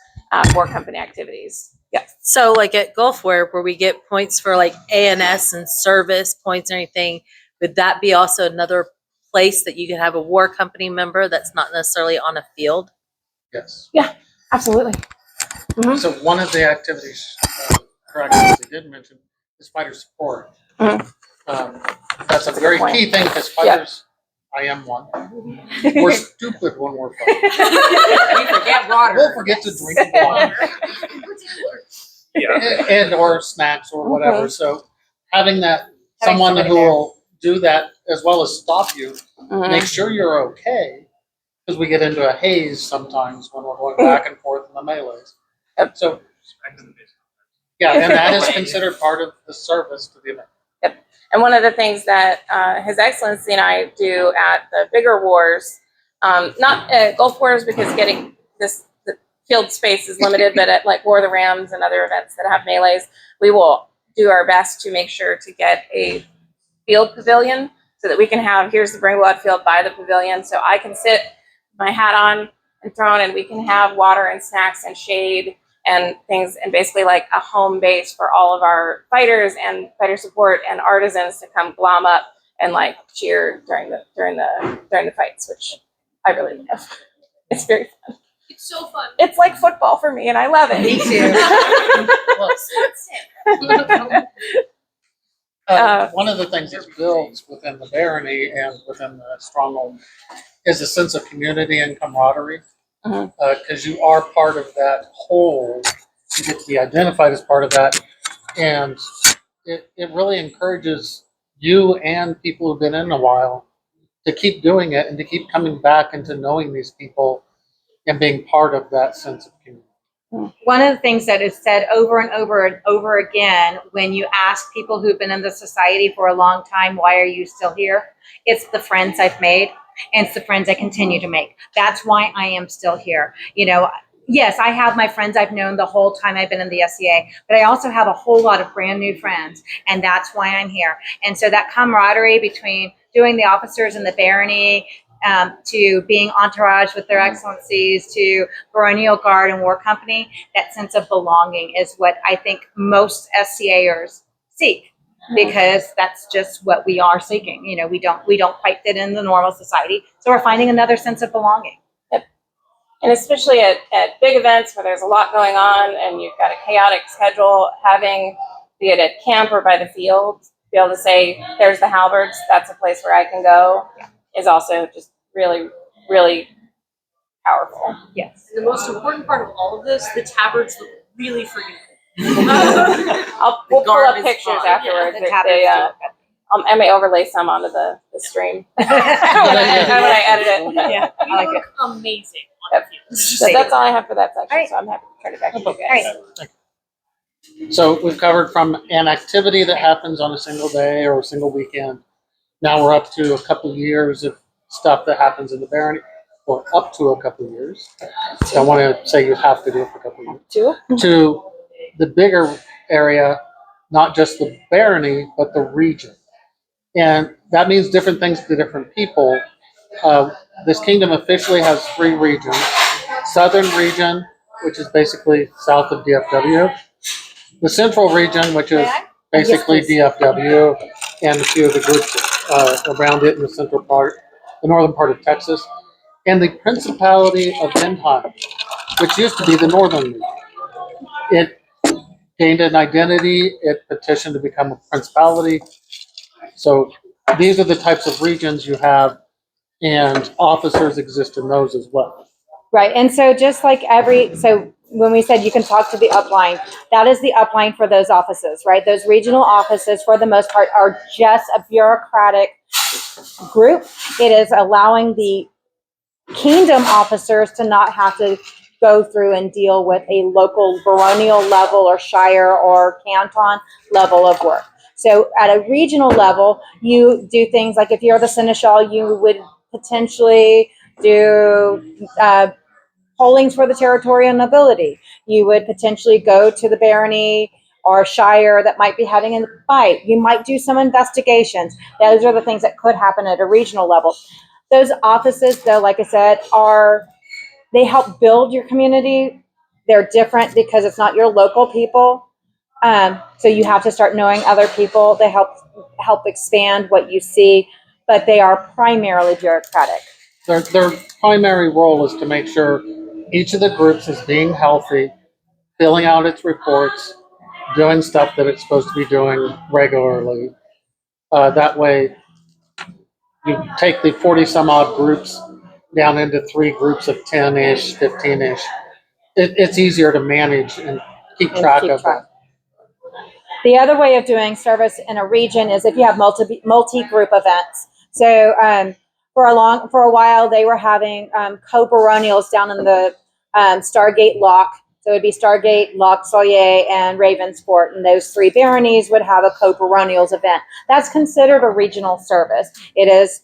War Company activities. Yeah. So like at Gulf War, where we get points for like ANS and service points and anything, would that be also another place that you could have a War Company member that's not necessarily on a field? Yes. Absolutely. So one of the activities, corrections they did mention, is fighter support. Mhm. That's a very key thing, because fighters, I am one. We're stupid when we're fighting. We forget water. We'll forget to drink water Yeah. and or snacks or whatever. So having that Having someone somebody who there. will do that as well as stop you, Mhm. make sure you're okay, because we get into a haze sometimes when we're going back and forth in the melees. Yep. So yeah, and that is considered part of the service to the event. And one of the things that His Excellency and I do at the bigger wars, not at Gulf Wars because getting the field space is limited, but at War of the Rams and other events that have melees, we will do our best to make sure to get a field pavilion so that we can have, here's the bgwlad field by the pavilion, so I can sit my hat on and thrown, and we can have water and snacks and shade and things, and basically a home base for all of our fighters and fighter support and artisans to come glom up and cheer during the fights, which I really love. It's very fun. It's so fun. It's like football for me, and I love it. Me too. One of the things that builds within the barony and within the stronghold is a sense of community and camaraderie, because you are part of that whole. You get to be identified as part of that, and it really encourages you and people who've been in a while to keep doing it and to keep coming back and to knowing these people and being part of that sense of community. One of the things that is said over and over and over again when you ask people who've been in the society for a long time, why are you still here? It's the friends I've made, and it's the friends I continue to make. That's why I am still here. Yes, I have my friends I've known the whole time I've been in the SCA, but I also have a whole lot of brand new friends, and that's why I'm here. And so that camaraderie between doing the officers in the barony, to being entourage with their excellencies, to baronial guard and war company, that sense of belonging is what I think most SCAers seek, because that's just what we are seeking. We don't quite fit in the normal society, so we're finding another sense of belonging. And especially at big events where there's a lot going on and you've got a chaotic schedule, having, be it at camp or by the field, be able to say, there's the halberds, that's a place where I can go, is also just really, really powerful. Yes. And the most important part of all of this, the tabards look really freaking We'll pull garb up is pictures fun. afterwards. The tabards I may overlay some onto the stream when do. I edit it. Yeah, I You like look it. amazing on the field. So that's all I have for that section. All right. So I'm happy to turn it back to you All guys. right. So we've covered from an activity that happens on a single day or a single weekend. Now we're up to a couple of years of stuff that happens in the barony, or up to a couple of years. So I want to say you have to do it for a couple of years. To the bigger area, not just the barony, but the region. And that means different things to different people. This kingdom officially has 3 regions. Southern region, which is basically south of DFW. The central region, which is basically DFW and a few of the groups around it in the central part, the northern part of Texas. And the Principality of Benton, which used to be the northern region. It gained an identity. It petitioned to become a principality. So these are the types of regions you have, and officers exist in those as well. Right, and so just like so when we said you can talk to the upline, that is the upline for those offices, right? Those regional offices, for the most part, are just a bureaucratic group. It is allowing the kingdom officers to not have to go through and deal with a local baronial level or shire or canton level of work. So at a regional level, you do things like if you're the seneschal, you would potentially do pollings for the territorial nobility. You would potentially go to the barony or shire that might be having a fight. You might do some investigations. Those are the things that could happen at a regional level. Those offices, though, like I said, they help build your community. They're different because it's not your local people. So you have to start knowing other people. They help expand what you see, but they are primarily bureaucratic. Their primary role is to make sure each of the groups is being healthy, filling out its reports, doing stuff that it's supposed to be doing regularly. That way, you take the 40 some odd groups down into 3 groups of 10-ish, 15-ish. It's easier to manage and keep track of that. The other way of doing service in a region is if you have multi-group events. So for a while, they were having co-baronials down in the Stargate Lock. So it would be Stargate, Loch Sawyer, and Ravensport, and those 3 baronies would have a co-baronials event. That's considered a regional service. It is,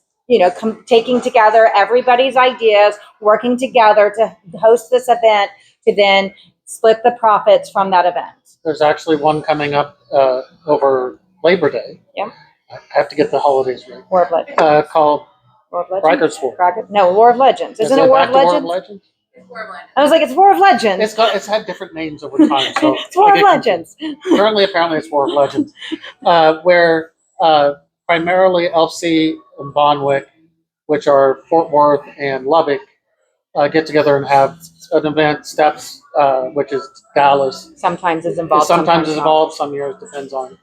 taking together everybody's ideas, working together to host this event, to then split the profits from that event. There's actually one coming up over Labor Day. Yeah. I have to get the holidays right. War of Legends. Called War of Legends? Riker's War. No, War of Legends. Isn't it War of Legends? I was like, it's War of Legends. It's had different names over time. So it's War of Legends. Currently, apparently, it's War of Legends, where primarily LC and Bonwick, which are Fort Worth and Lubbock, get together and have an event. Steps, which is Dallas. Sometimes is involved. Sometimes is involved. Some years depends on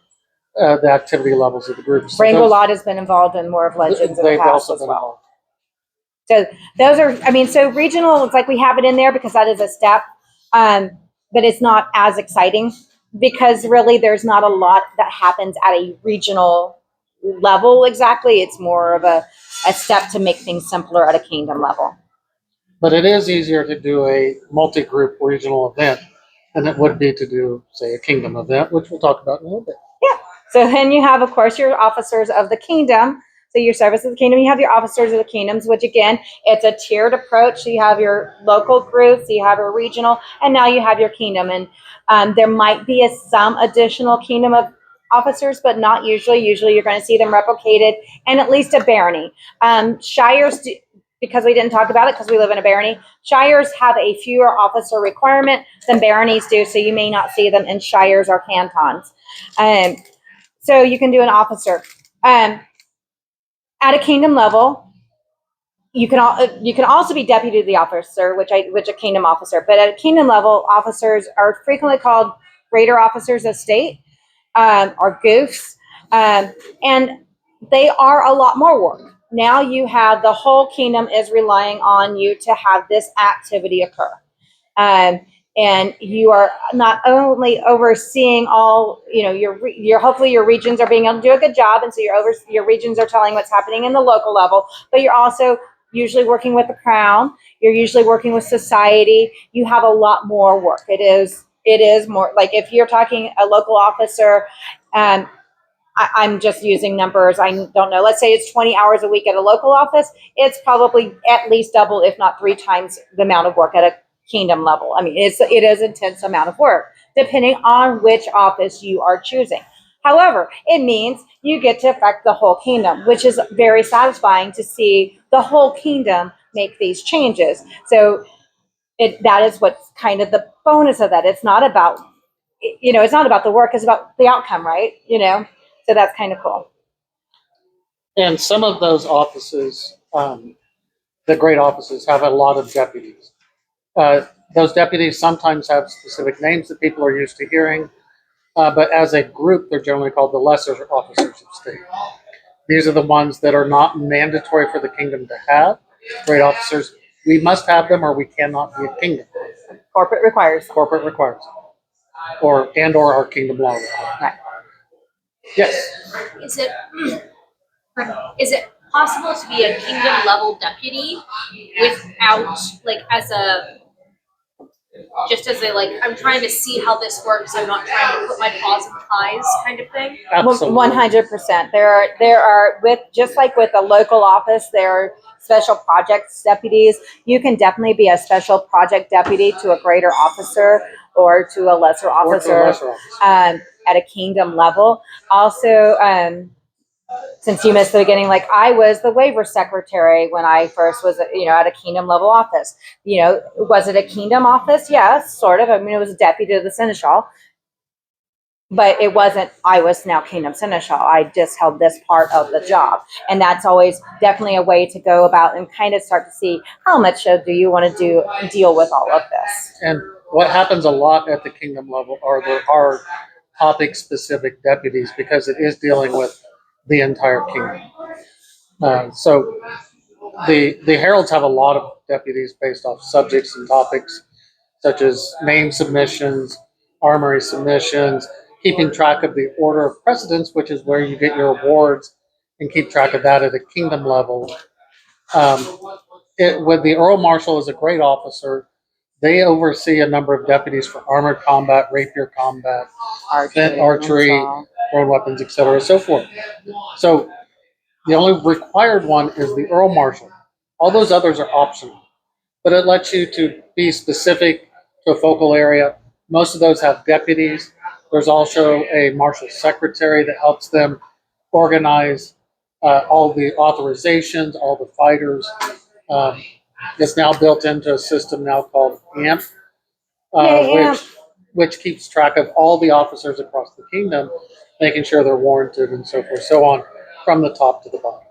the activity levels of the group. So bgwlad has been involved in War of Legends in the past as well. Involved. So those are, so regional, it's like we have it in there because that is a step, but it's not as exciting because really there's not a lot that happens at a regional level exactly. It's more of a step to make things simpler at a kingdom level. But it is easier to do a multi-group regional event than it would be to do, say, a kingdom event, which we'll talk about in a little bit. Yeah. So then you have, of course, your officers of the kingdom. So your service of the kingdom, you have your officers of the kingdoms, which again, it's a tiered approach. So you have your local groups, you have your regional, and now you have your kingdom. And there might be some additional kingdom of officers, but not usually. Usually you're going to see them replicated in at least a barony. Shires, because we didn't talk about it because we live in a barony, shires have a fewer officer requirement than baronies do. So you may not see them in shires or cantons. So you can do an officer. At a kingdom level, you can also be deputy to the officer, which a kingdom officer. But at a kingdom level, officers are frequently called greater officers of state or goofs, and they are a lot more work. Now you have the whole kingdom is relying on you to have this activity occur. And you are not only overseeing all, your hopefully your regions are being able to do a good job, and so your regions are telling what's happening in the local level, but you're also usually working with the crown. You're usually working with society. You have a lot more work. It is more like if you're talking a local officer, I'm just using numbers. I don't know. Let's say it's 20 hours a week at a local office. It's probably at least double, if not 3 times the amount of work at a kingdom level. I mean, it is intense amount of work, depending on which office you are choosing. However, it means you get to affect the whole kingdom, which is very satisfying to see the whole kingdom make these changes. So that is what's kind of the bonus of that. It's not about, it's not about the work, it's about the outcome, right? So that's kind of cool. And some of those offices, the great offices, have a lot of deputies. Those deputies sometimes have specific names that people are used to hearing, but as a group, they're generally called the lesser officers of state. These are the ones that are not mandatory for the kingdom to have. Great officers, we must have them or we cannot be a kingdom. Corporate requires. Corporate requires. Or our kingdom law requires. Right. Yes. Is it possible to be a kingdom level deputy without I'm trying to see how this works, I'm not trying to put my paws in the pies kind of thing? Absolutely. 100%. There are just like with a local office, there are special projects deputies. You can definitely be a special project deputy to a greater officer or to a lesser officer, at a kingdom level. Also, since you missed the beginning, like I was the waiver secretary when I first was, at a kingdom level office. Was it a kingdom office? Yes, sort of. I mean, it was a deputy to the seneschal, but it wasn't. I was now kingdom seneschal. I just held this part of the job, and that's always definitely a way to go about and kind of start to see how much do you want to deal with all of this. And what happens a lot at the kingdom level are there are topic specific deputies because it is dealing with the entire kingdom. So the heralds have a lot of deputies based off subjects and topics such as name submissions, armory submissions, keeping track of the order of precedence, which is where you get your awards, and keep track of that at a kingdom level. With the Earl Marshal as a great officer, they oversee a number of deputies for armored combat, rapier combat, archery, thrown weapons, etc., so forth. So the only required one is the Earl Marshal. All those others are optional, but it lets you to be specific to a focal area. Most of those have deputies. There's also a marshal secretary that helps them organize all the authorizations, all the fighters. It's now built into a system now called AMP, which keeps track of all the officers across the kingdom, making sure they're warranted and so forth, so on, from the top to the bottom.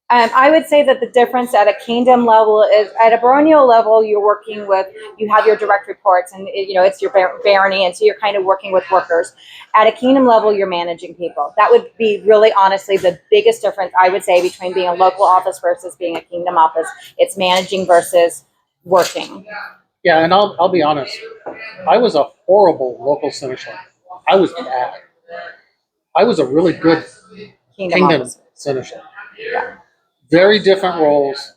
I would say that the difference at a kingdom level is at a baronial level, you have your direct reports and it's your barony. And so you're kind of working with workers. At a kingdom level, you're managing people. That would be really honestly the biggest difference I would say between being a local office versus being a kingdom office. It's managing versus working. Yeah, and I'll be honest. I was a horrible local seneschal. I was bad. I was a really good kingdom seneschal. Yeah. Very different roles,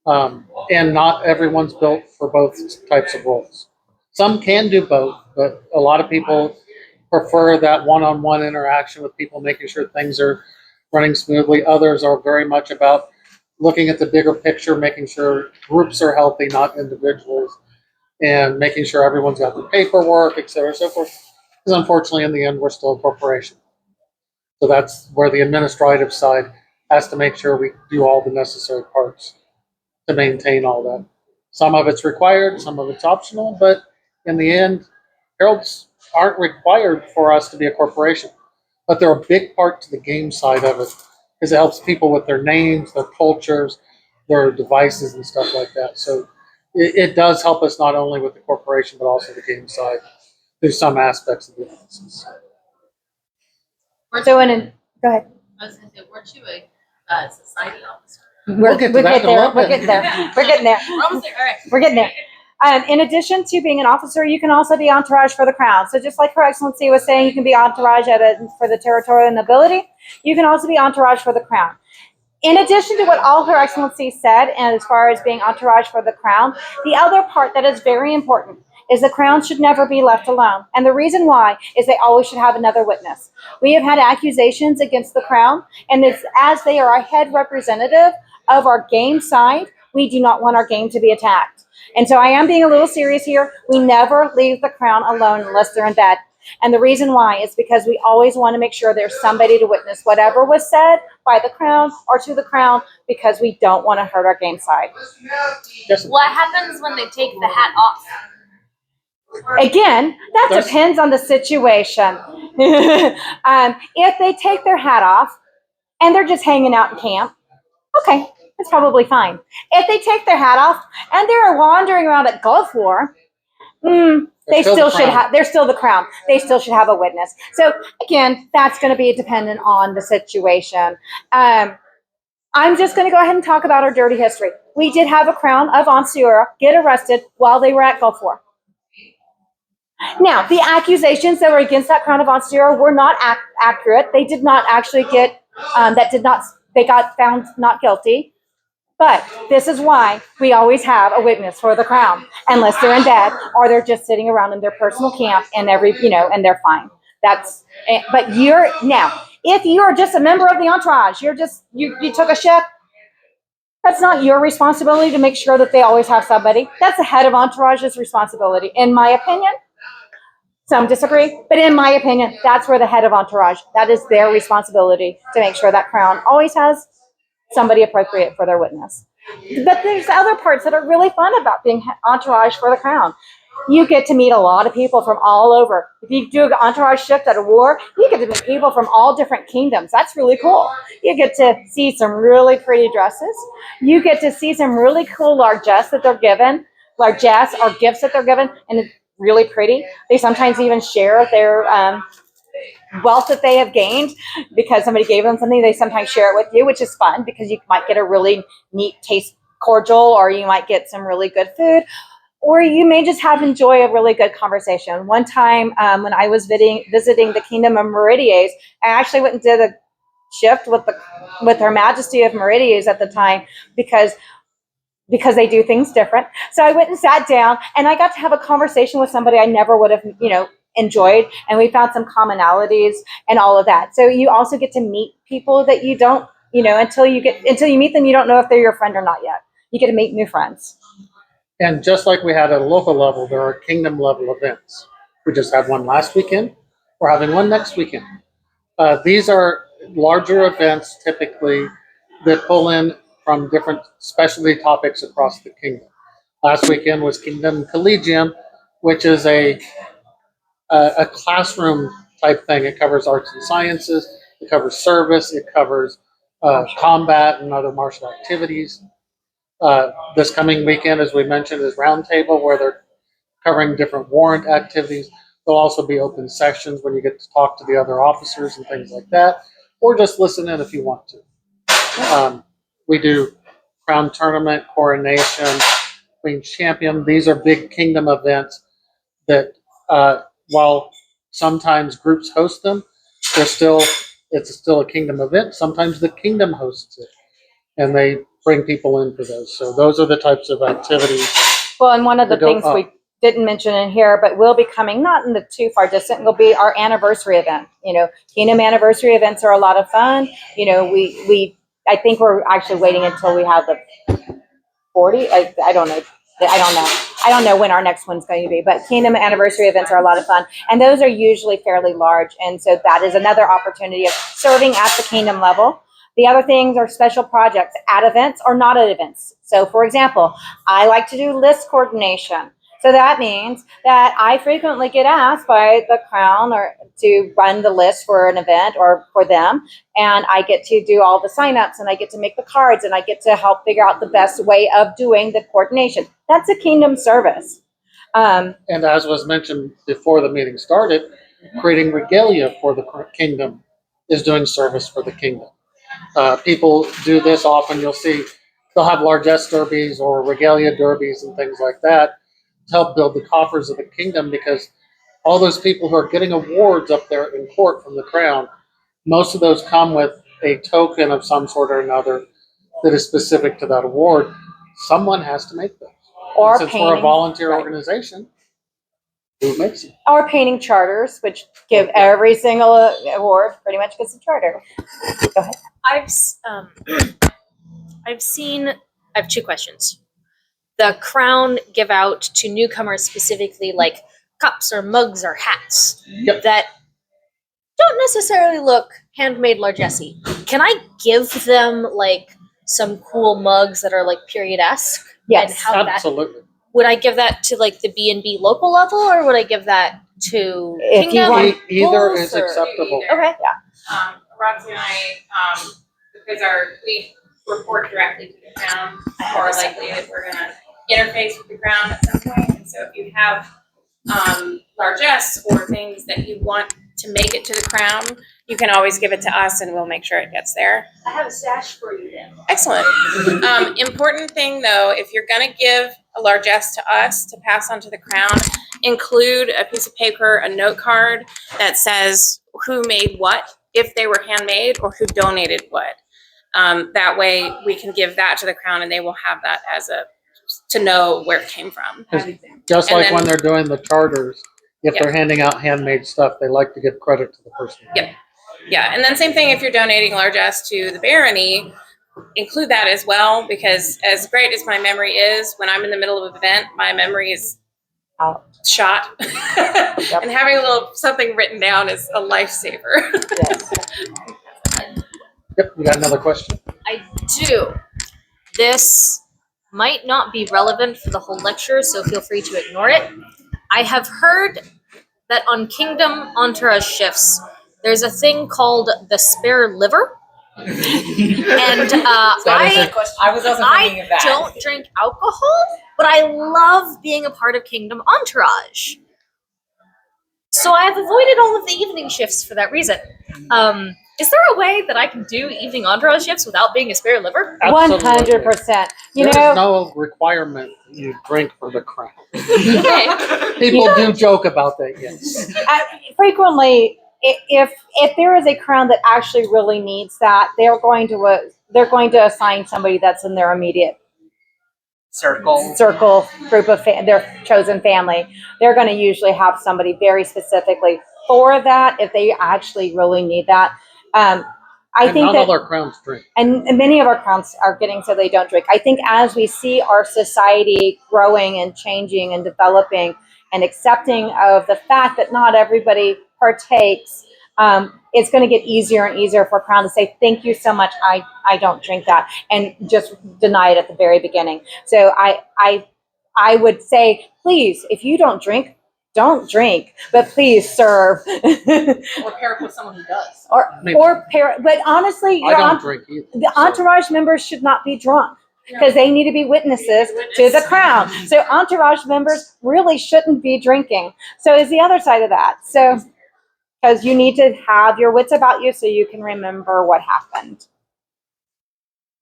and not everyone's built for both types of roles. Some can do both, but a lot of people prefer that one-on-one interaction with people, making sure things are running smoothly. Others are very much about looking at the bigger picture, making sure groups are healthy, not individuals, and making sure everyone's got the paperwork, et cetera, so forth. Because unfortunately, in the end, we're still a corporation. So that's where the administrative side has to make sure we do all the necessary parts to maintain all that. Some of it's required, some of it's optional, but in the end, heralds aren't required for us to be a corporation. But they're a big part to the game side of it, because it helps people with their names, their cultures, their devices, and stuff like that. So it does help us not only with the corporation, but also the game side through some aspects of the offices. Go ahead. I was going to say, weren't you a society officer? We're getting there. We're getting there. We're almost there. All right. We're getting there. In addition to being an officer, you can also be entourage for the crown. So just like Her Excellency was saying, you can be entourage for the territorial nobility. You can also be entourage for the crown. In addition to what all Her Excellency said, and as far as being entourage for the crown, the other part that is very important is the crown should never be left alone. And the reason why is they always should have another witness. We have had accusations against the crown, and it's, as they are a head representative of our game side, we do not want our game to be attacked. And so I am being a little serious here. We never leave the crown alone unless they're in bed. And the reason why is because we always want to make sure there's somebody to witness whatever was said by the crown or to the crown, because we don't want to hurt our game side. What happens when they take the hat off? Again, that There's- depends on the situation. If they take their hat off and they're just hanging out in camp, okay, that's probably fine. If they take their hat off and they're wandering around at Gulf War, they still still the should crown. have. They're still the crown. They still should have a witness. So again, that's going to be dependent on the situation. I'm just going to go ahead and talk about our dirty history. We did have a crown of Ansiura get arrested while they were at Gulf War. Now, the accusations that were against that crown of Ansiura were not accurate. They did not actually get. They got found not guilty. But this is why we always have a witness for the crown, unless they're in bed or they're just sitting around in their personal camp and and they're fine. But if you're just a member of the entourage, you took a ship, that's not your responsibility to make sure that they always have somebody. That's the head of entourage's responsibility, in my opinion. Some disagree, but in my opinion, that's where the head of entourage, that is their responsibility to make sure that crown always has somebody appropriate for their witness. But there's other parts that are really fun about being entourage for the crown. You get to meet a lot of people from all over. If you do an entourage shift at a war, you get to meet people from all different kingdoms. That's really cool. You get to see some really pretty dresses. You get to see some really cool largesse that they're given, largesse or gifts that they're given, and it's really pretty. They sometimes even share their wealth that they have gained because somebody gave them something. They sometimes share it with you, which is fun because you might get a really neat taste cordial, or you might get some really good food, or you may just enjoy a really good conversation. One time when I was visiting the Kingdom of Meridies, I actually went and did a shift with Her Majesty of Meridies at the time because they do things different. So I went and sat down and I got to have a conversation with somebody I never would have, enjoyed, and we found some commonalities and all of that. So you also get to meet people that you don't, until you meet them, you don't know if they're your friend or not yet. You get to meet new friends. And just like we had at a local level, there are kingdom level events. We just had one last weekend. We're having one next weekend. These are larger events typically that pull in from different specialty topics across the kingdom. Last weekend was Kingdom Collegium, which is a classroom type thing. It covers arts and sciences, it covers service, it covers combat and other martial activities. This coming weekend, as we mentioned, is Roundtable, where they're covering different warrant activities. There'll also be open sessions when you get to talk to the other officers and things like that, or just listen in if you want to. We do Crown Tournament, Coronation, Queen Champion. These are big kingdom events that, while sometimes groups host them, it's still a kingdom event. Sometimes the kingdom hosts it, and they bring people in for those. So those are the types of activities. Well, and one of the Go things up. we didn't mention in here, but will be coming, not in the too far distant, will be our anniversary event. Kingdom anniversary events are a lot of fun. I think we're actually waiting until we have the 40. I don't know. I don't know when our next one's going to be, but Kingdom anniversary events are a lot of fun, and those are usually fairly large, and so that is another opportunity of serving at the Kingdom level. The other things are special projects at events or not at events. So, for example, I like to do list coordination. So that means that I frequently get asked by the Crown or to run the list for an event or for them, and I get to do all the signups, and I get to make the cards, and I get to help figure out the best way of doing the coordination. That's a Kingdom service. And as was mentioned before the meeting started, creating regalia for the kingdom is doing service for the kingdom. People do this often. You'll see they'll have largesse derbies or regalia derbies and things like that to help build the coffers of the kingdom, because all those people who are getting awards up there in court from the crown, most of those come with a token of some sort or another that is specific to that award. Someone has to make those. Or And since we're a painting, volunteer right. organization, who makes it? Or painting charters, which give every single award pretty much gets a charter. Go ahead. I've seen. I have two questions. The Crown give out to newcomers specifically, like cups or mugs or hats Yep. that don't necessarily look handmade largesse. Can I give them like some cool mugs that are like period-esque? Yes, And how that Absolutely. would I give that to like the B&B local level, or would I give that to If you Kingdom? want- Either Both, is or- acceptable. Okay. Roxy and I, because we report directly to the crown, more likely that we're gonna interface with the crown at some point. And so if you have largesse or things that you want to make it to the crown, you can always give it to us and we'll make sure it gets there. I have a stash for you then. Excellent. Important thing though, if you're gonna give a largesse to us to pass on to the crown, include a piece of paper, a note card that says who made what, if they were handmade, or who donated what. That way we can give that to the crown and they will have that as to know where it came from. Just And like then- when they're doing the charters, if Yeah. they're handing out handmade stuff, they like to give credit to the person. Yep. Yeah, and then same thing if you're donating largesse to the Barony, include that as well, because as great as my memory is, when I'm in the middle of an event, my memory is Out. shot. And having a little something written down is a lifesaver. Yes. Yep, you got another question? I do. This might not be relevant for the whole lecture, so feel free to ignore it. I have heard that on Kingdom Entourage shifts, there's a thing called the spare liver. And I was also thinking of that. don't drink alcohol, but I love being a part of Kingdom Entourage. So I have avoided all of the evening shifts for that reason. Is there a way that I can do evening entourage shifts without being a spare liver? Absolutely. 100%. You There's know, no requirement you drink for the crown. Okay. People do joke about that, yes. frequently, if there is a crown that actually really needs that, they're going to assign somebody that's in their immediate circle group of their chosen family. They're going to usually have somebody very specifically for that if they actually really need that. I And think not that all our crowns drink. and many of our crowns are getting so they don't drink. I think as we see our society growing and changing and developing and accepting of the fact that not everybody partakes, it's going to get easier and easier for a crown to say, thank you so much, I don't drink that, and just deny it at the very beginning. So I would say, please, if you don't drink, but please serve. Or pair up with someone who does. But honestly, I don't drink either. the so- entourage members should not be drunk because they need to be witnesses to the crown. So entourage members really shouldn't be drinking. So is the other side of that. So because you need to have your wits about you so you can remember what happened.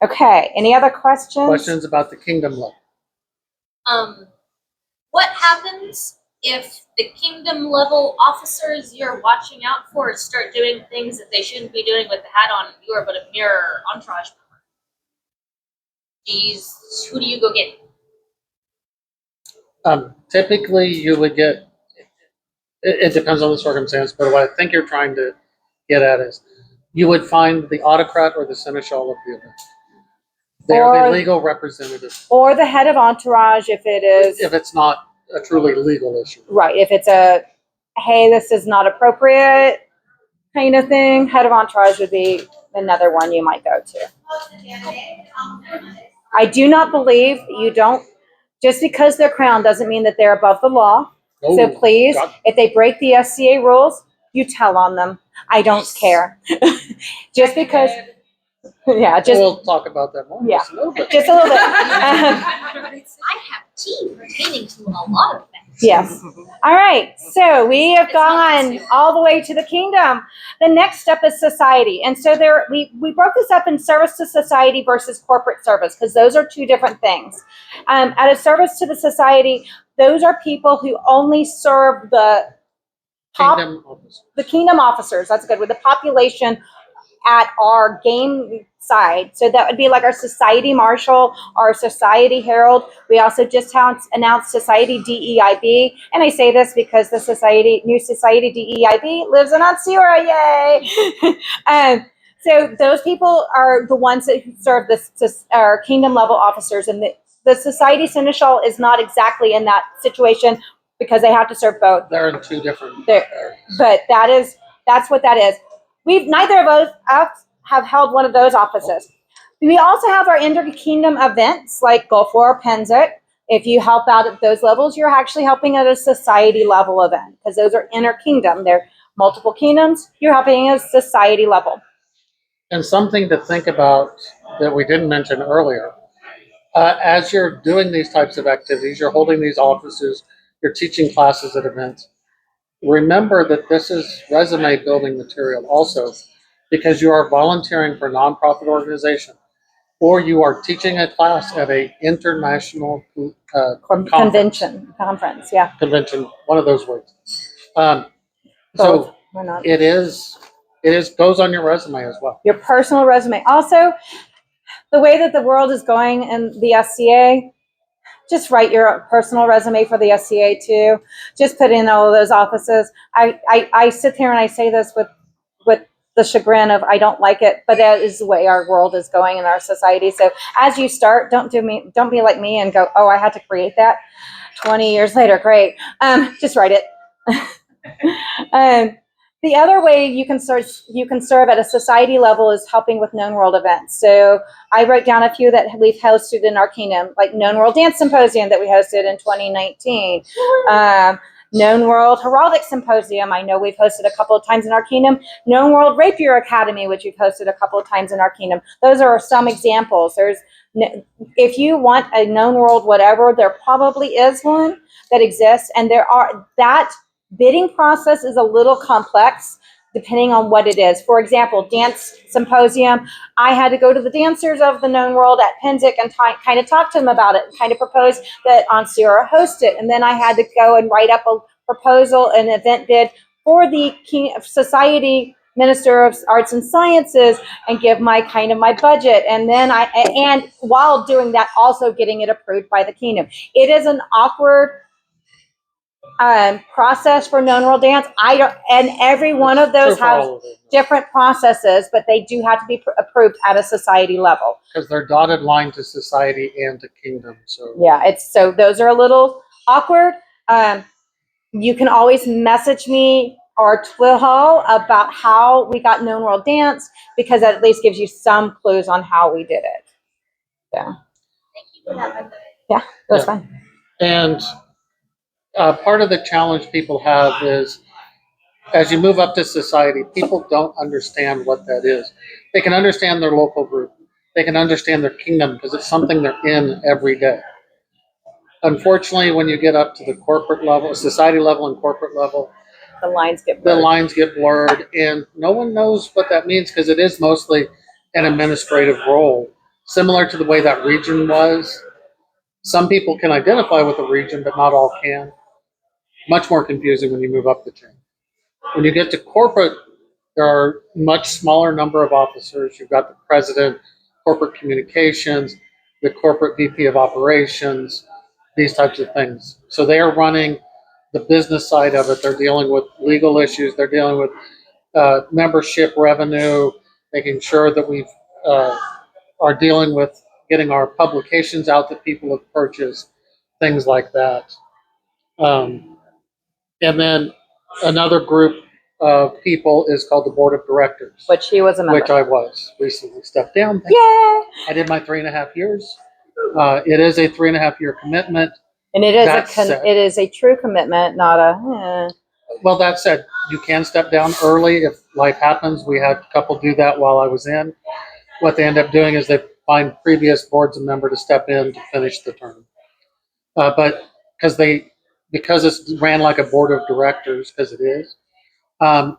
Okay, any other questions? Questions about the kingdom level? What happens if the kingdom level officers you're watching out for start doing things that they shouldn't be doing with the hat on? You are but a mere entourage member. Who do you go get? Typically, you would get, it depends on the circumstance, but what I think you're trying to get at is you would find the autocrat or the seneschal of the event. They are Or- the legal representative Or the head of entourage if it is. if it's not a truly legal issue. Right, if it's a, hey, this is not appropriate kind of thing, head of entourage would be another one you might go to. I do not believe you don't, just because they're crowned doesn't mean that they're above the law. So Oh, please, God. if they break the SCA rules, you tell on them. I don't care. Just because, yeah, just We'll talk about that more in Yeah. just a little bit. just a little bit. I have tea pertaining to a lot of things. Yes. All right. So we have gone all the way to the kingdom. The next step is society. And so we broke this up in service to society versus corporate service because those are two different things. At a service to the society, those are people who only serve the Kingdom office. the kingdom officers. That's good. With the population at our game side. So that would be like our society marshal, our society herald. We also just announced society DEIB. And I say this because the new society DEIB lives in Atsura. Yay! So those people are the ones that serve our kingdom level officers. And the society seneschal is not exactly in that situation. because they have to serve both. They're in two different There- areas. But that's what that is. Neither of us have held one of those offices. We also have our inter-kingdom events like Gulf War, Pennsic. If you help out at those levels, you're actually helping at a society level event because those are inter-kingdom. They're multiple kingdoms. You're helping at a society level. And something to think about that we didn't mention earlier, as you're doing these types of activities, you're holding these offices, you're teaching classes at events, remember that this is resume building material also, because you are volunteering for a nonprofit organization, or you are teaching a class at a international Conference, yeah. convention, one of those words. Both. So We're not. it goes on your resume as well. Your personal resume. Also, the way that the world is going in the SCA, just write your personal resume for the SCA too. Just put in all of those offices. I sit here and I say this with the chagrin of I don't like it, but that is the way our world is going in our society. So as you start, don't be like me and go, oh, I had to create that 20 years later. Great. Just write it. The other way you can serve at a society level is helping with known world events. So I wrote down a few that we've hosted in our kingdom, like Known World Dance Symposium that we hosted in 2019. Known World Heraldic Symposium, I know we've hosted a couple of times in our kingdom. Known World Rapier Academy, which we've hosted a couple of times in our kingdom. Those are some examples. If you want a known world whatever, there probably is one that exists, and that bidding process is a little complex depending on what it is. For example, dance symposium, I had to go to the dancers of the known world at Pennsic and kind of talk to them about it and kind of propose that SCA host it. And then I had to go and write up a proposal, an event bid for the Society Minister of Arts and Sciences and give my budget. And then and while doing that, also getting it approved by the kingdom. It is an awkward process for known world dance. And every one of those have different processes, but they do have to be approved at a society level. Because they're dotted line to society and to kingdom. So yeah, so those are a little awkward. You can always message me or Twitter about how we got known world dance, because that at least gives you some clues on how we did it. Yeah. Yeah, that's fine. And part of the challenge people have is, as you move up to society, people don't understand what that is. They can understand their local group. They can understand their kingdom because it's something they're in every day. Unfortunately, when you get up to the corporate level, society level and corporate level, The lines get the blurred. lines get blurred, and no one knows what that means because it is mostly an administrative role, similar to the way that region was. Some people can identify with the region, but not all can. Much more confusing when you move up the chain. When you get to corporate, there are much smaller number of officers. You've got the president, corporate communications, the corporate VP of operations, these types of things. So they are running the business side of it. They're dealing with legal issues. They're dealing with membership revenue, making sure that we are dealing with getting our publications out that people have purchased, things like that. And then another group of people is called the board of directors, Which he was a member. which I was recently stepped down. Yeah. I did my 3.5 years. It is a 3.5 year commitment. And it is That said- it is a true commitment, not a. Well, that said, you can step down early if life happens. We had a couple do that while I was in. What they end up doing is they find previous boards a member to step in to finish the term. But because it's ran like a board of directors, because it is,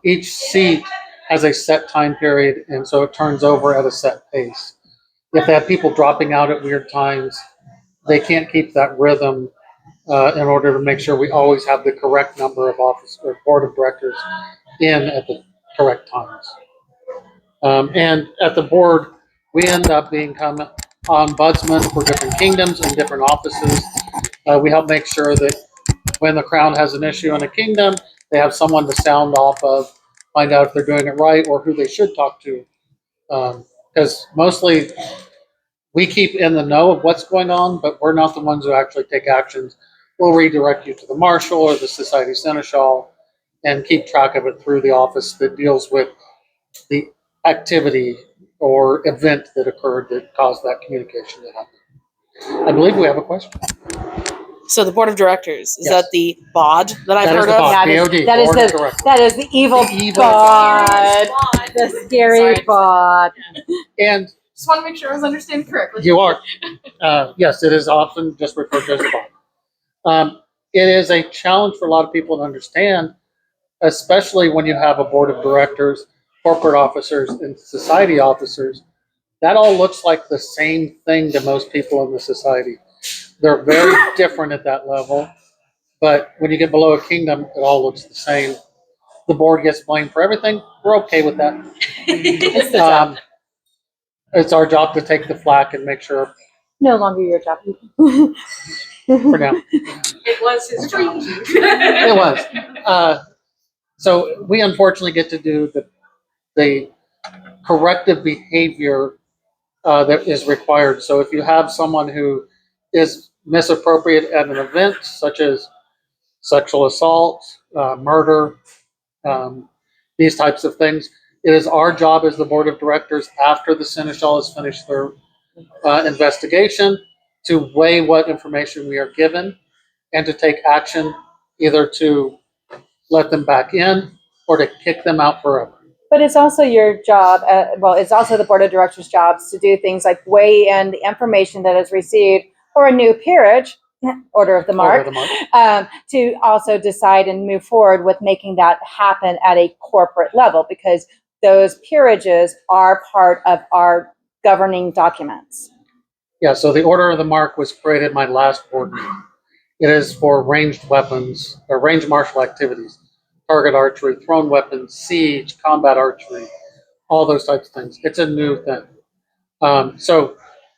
each seat has a set time period, and so it turns over at a set pace. If they have people dropping out at weird times, they can't keep that rhythm in order to make sure we always have the correct number of office or board of directors in at the correct times. And at the board, we end up being ombudsman for different kingdoms and different offices. We help make sure that when the crown has an issue in a kingdom, they have someone to sound off of, find out if they're doing it right or who they should talk to. Because mostly we keep in the know of what's going on, but we're not the ones who actually take actions. will redirect you to the marshal or the society seneschal and keep track of it through the office that deals with the activity or event that occurred that caused that communication to happen. I believe we have a question. So the board of directors, is Yes. that the bod that I've That is heard the of? bod, That is- BOD, that is board the- of directors. That is the evil, The evil bod. The scary Sorry. bod. And Just want to make sure I was understanding correctly. you are, yes, it is often just referred to as the bod. It is a challenge for a lot of people to understand, especially when you have a board of directors, corporate officers, and society officers. That all looks like the same thing to most people in the society. They're very different at that level, but when you get below a kingdom, it all looks the same. The board gets blamed for everything. We're okay with that. It's our job to take the flack and make sure No longer your job. for now. It was his job. It was. So we unfortunately get to do the corrective behavior that is required. So if you have someone who is misappropriate at an event, such as sexual assault, murder, these types of things, it is our job as the board of directors, after the seneschal has finished their investigation, to weigh what information we are given and to take action, either to let them back in or to kick them out forever. But it's also your job, well, it's also the board of directors' jobs to do things like weigh in the information that is received for a new peerage, order of the mark, to also decide and move forward with making that happen at a corporate level, because those peerages are part of our governing documents. Yeah, so the Order of the Mark was created in my last board meeting. It is for ranged weapons or ranged martial activities, target archery, thrown weapons, siege, combat archery, all those types of things. It's a new thing. So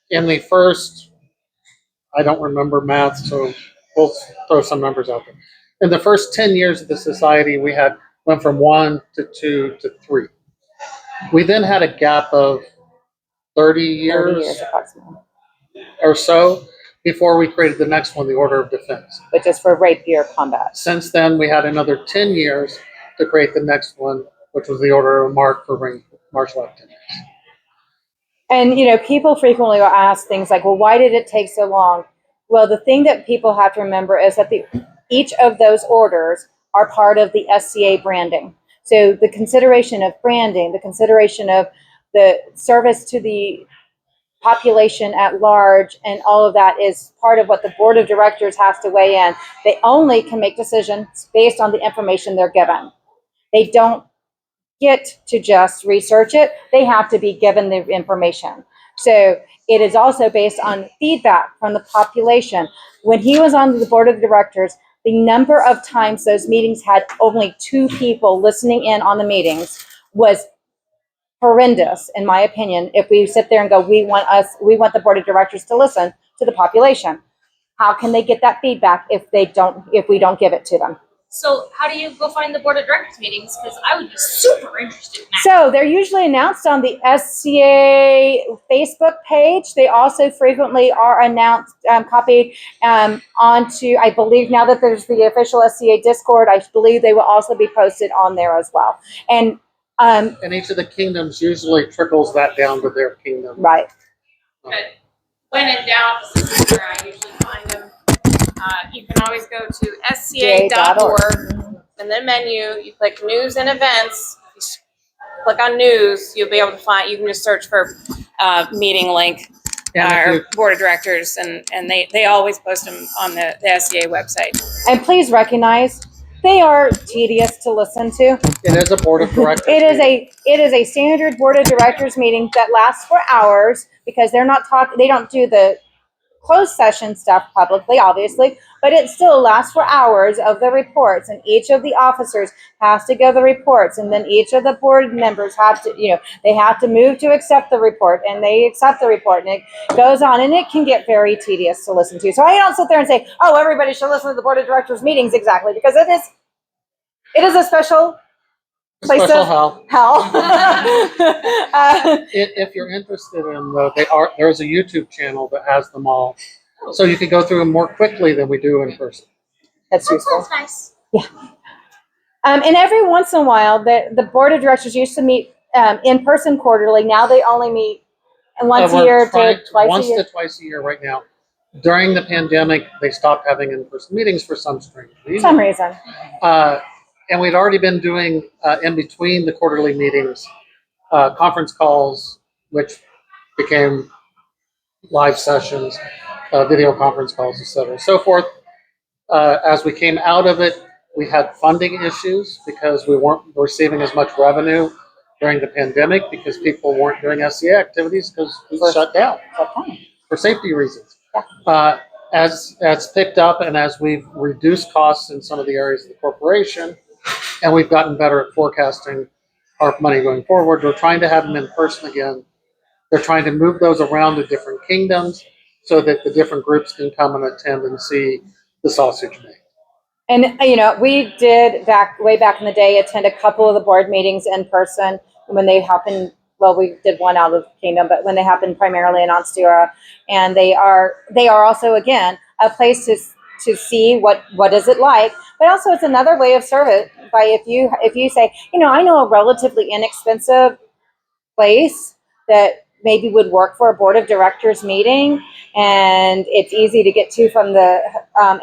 in the first, I don't remember math, so we'll throw some numbers out there. In the first 10 years of the society, we went from 1 to 2 to 3. We then had a gap of 30 years Approximately, or so before we created the next one, the Order of Defense. which is for rapier combat. Since then, we had another 10 years to create the next one, which was the Order of the Mark for ranged martial activities. And, people frequently will ask things like, well, why did it take so long? Well, the thing that people have to remember is that each of those orders are part of the SCA branding. So the consideration of branding, the consideration of the service to the population at large, and all of that is part of what the board of directors has to weigh in. They only can make decisions based on the information they're given. They don't get to just research it. They have to be given the information. So it is also based on feedback from the population. When he was on the board of directors, the number of times those meetings had only 2 people listening in on the meetings was horrendous, in my opinion. If we sit there and go, we want the board of directors to listen to the population. How can they get that feedback if we don't give it to them? So how do you go find the board of directors meetings? Because I would be super interested in that. So they're usually announced on the SCA Facebook page. They also frequently are announced, copied onto, I believe now that there's the official SCA Discord, I believe they will also be posted on there as well. And And each of the kingdoms usually trickles that down to their kingdom. right. But when in doubt, this is where I usually find them. You can always go to sca.org, and then menu, you click news and events. You click on news, you'll be able to find, you can just search for meeting link or board of directors, and they always post them on the SCA website. And please recognize, they are tedious to listen to. It is a board of directors. It is a standard board of directors meeting that lasts for hours, because they don't do the closed session stuff publicly, obviously, but it still lasts for hours of the reports, and each of the officers has to give the reports, and then each of the board members have to, they have to move to accept the report, and they accept the report, and it goes on, and it can get very tedious to listen to. So I don't sit there and say, oh, everybody should listen to the board of directors meetings, exactly, because it is a special place Special of hell. hell. If you're interested in there's a YouTube channel that has them all, so you can go through them more quickly than we do in person. That's useful. nice. And every once in a while, the board of directors used to meet in person quarterly. Now they only meet once a We're year trying to twice once a year. to twice a year right now. During the pandemic, they stopped having in-person meetings for some strange reason. Some reason. And we'd already been doing in between the quarterly meetings, conference calls, which became live sessions, video conference calls, et cetera, so forth. As we came out of it, we had funding issues because we weren't receiving as much revenue during the pandemic because people weren't doing SCA activities because we shut down for safety reasons. As picked up and as we've reduced costs in some of the areas of the corporation, and we've gotten better at forecasting our money going forward, we're trying to have them in person again. They're trying to move those around to different kingdoms so that the different groups can come and attend and see the sausage made. And, we did way back in the day, attend a couple of the board meetings in person when they happened. Well, we did one out of the kingdom, but when they happened primarily in Onstera, and they are also, again, a place to see what is it like, but also it's another way of service by if you say, I know a relatively inexpensive place that maybe would work for a board of directors meeting, and it's easy to get to from the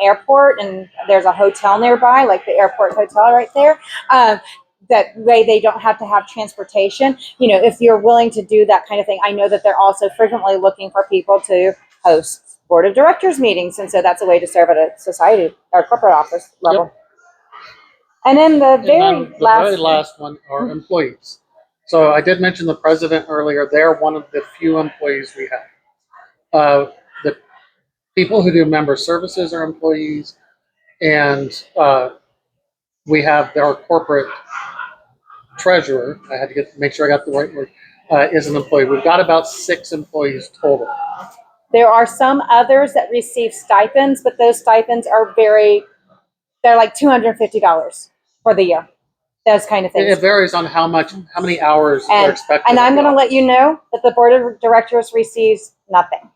airport, and there's a hotel nearby, like the airport hotel right there. That way they don't have to have transportation. If you're willing to do that kind of thing, I know that they're also frequently looking for people to host board of directors meetings, and so that's a way to serve at a society or corporate office level. Yep. And then the And then the last very last one are employees. So I did mention the president earlier. They're one of the few employees we have. The people who do member services are employees, and we have our corporate treasurer. I had to make sure I got the right word. Is an employee. We've got about 6 employees total. There are some others that receive stipends, but those stipends are they're like $250 for the year. Those kind of things. It varies on how many hours they're expected. And I'm going to let you know that the board of directors receives nothing.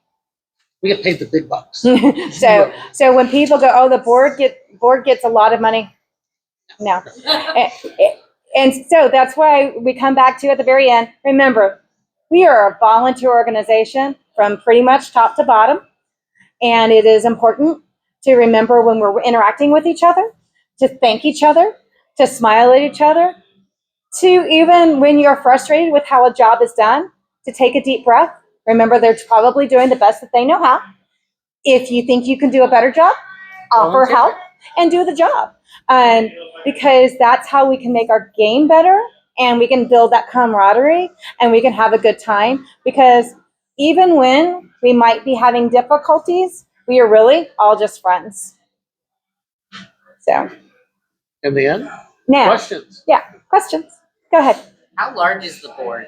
We get paid the big bucks. So when people go, oh, the board gets a lot of money. No. And so that's why we come back to at the very end. Remember, we are a volunteer organization from pretty much top to bottom. And it is important to remember when we're interacting with each other, to thank each other, to smile at each other, to even when you're frustrated with how a job is done, to take a deep breath. Remember, they're probably doing the best that they know how. If you think you can do a better job, offer help and do the job. Because that's how we can make our game better, and we can build that camaraderie, and we can have a good time. Because even when we might be having difficulties, we are really all just friends. So, In the end, now, questions. Yeah, questions. Go ahead. How large is the board?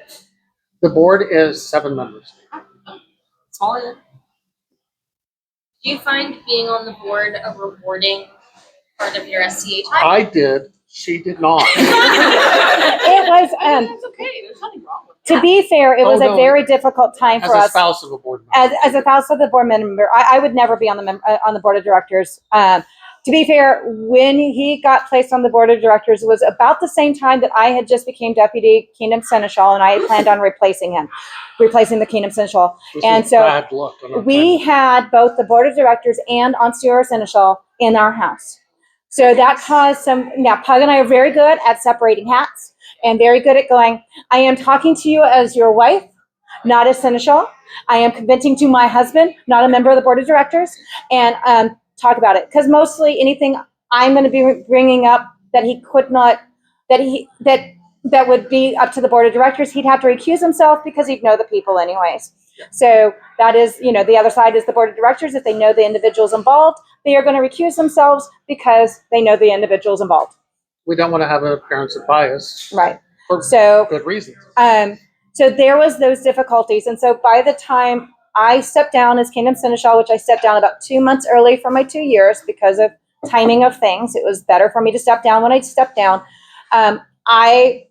The board is 7 members. Smaller. Do you find being on the board a rewarding part of your SCA time? I did. She did not. It was, That's okay. There's nothing wrong with to be fair, it was no. a very difficult time As for a us. spouse of a board member. As a spouse of the board member, I would never be on the board of directors. To be fair, when he got placed on the board of directors, it was about the same time that I had just became deputy Kingdom Seneschal, and I planned on replacing the Kingdom Seneschal. This And was so bad luck on our we time. had both the board of directors and Monsieur Seneschal in our house. So that caused some. Now, Pug and I are very good at separating hats and very good at going, I am talking to you as your wife, not as Seneschal. I am conventing to my husband, not a member of the board of directors, and talk about it. Because mostly anything I'm going to be bringing up that he could not, that would be up to the board of directors, he'd have to recuse himself because he'd know the people anyways. So that is, the other side is the board of directors. If they know the individuals involved, they are going to recuse themselves because they know the individuals involved. We don't want to have an appearance of bias. Right. For So good reasons. So there was those difficulties. And so by the time I stepped down as Kingdom Seneschal, which I stepped down about 2 months early for my 2 years because of timing of things, it was better for me to step down when I stepped down. I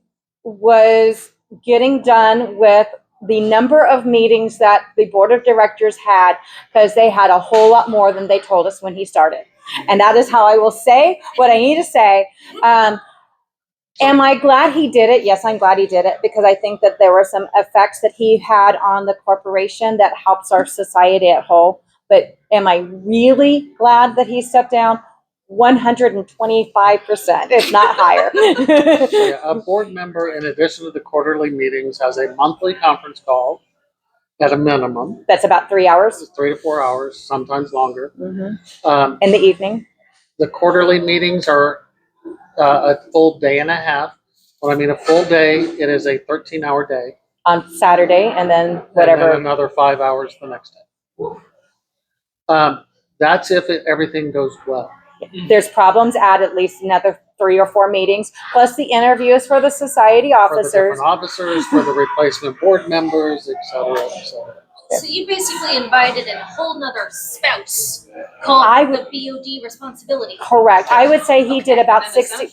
was getting done with the number of meetings that the board of directors had, because they had a whole lot more than they told us when he started. And that is how I will say what I need to say. Am I glad he did it? Yes, I'm glad he did it because I think that there were some effects that he had on the corporation that helps our society at whole. But am I really glad that he stepped down? 125%, if not higher. Yeah, a board member, in addition to the quarterly meetings, has a monthly conference call at a minimum. That's about 3 hours. It's 3 to 4 hours, sometimes longer. Mm-hmm. In the evening. The quarterly meetings are a full day and a half. When I mean a full day, it is a 13-hour day. On Saturday, and then whatever. And then another 5 hours the next day. That's if everything goes well. There's problems, add at least another 3 or 4 meetings, plus the interviews for the society For the officers. different officers, for the replacement board members, et cetera, et cetera. So you basically invited in a whole nother spouse called I the would- BOD responsibility. Correct. I would say he did about 60.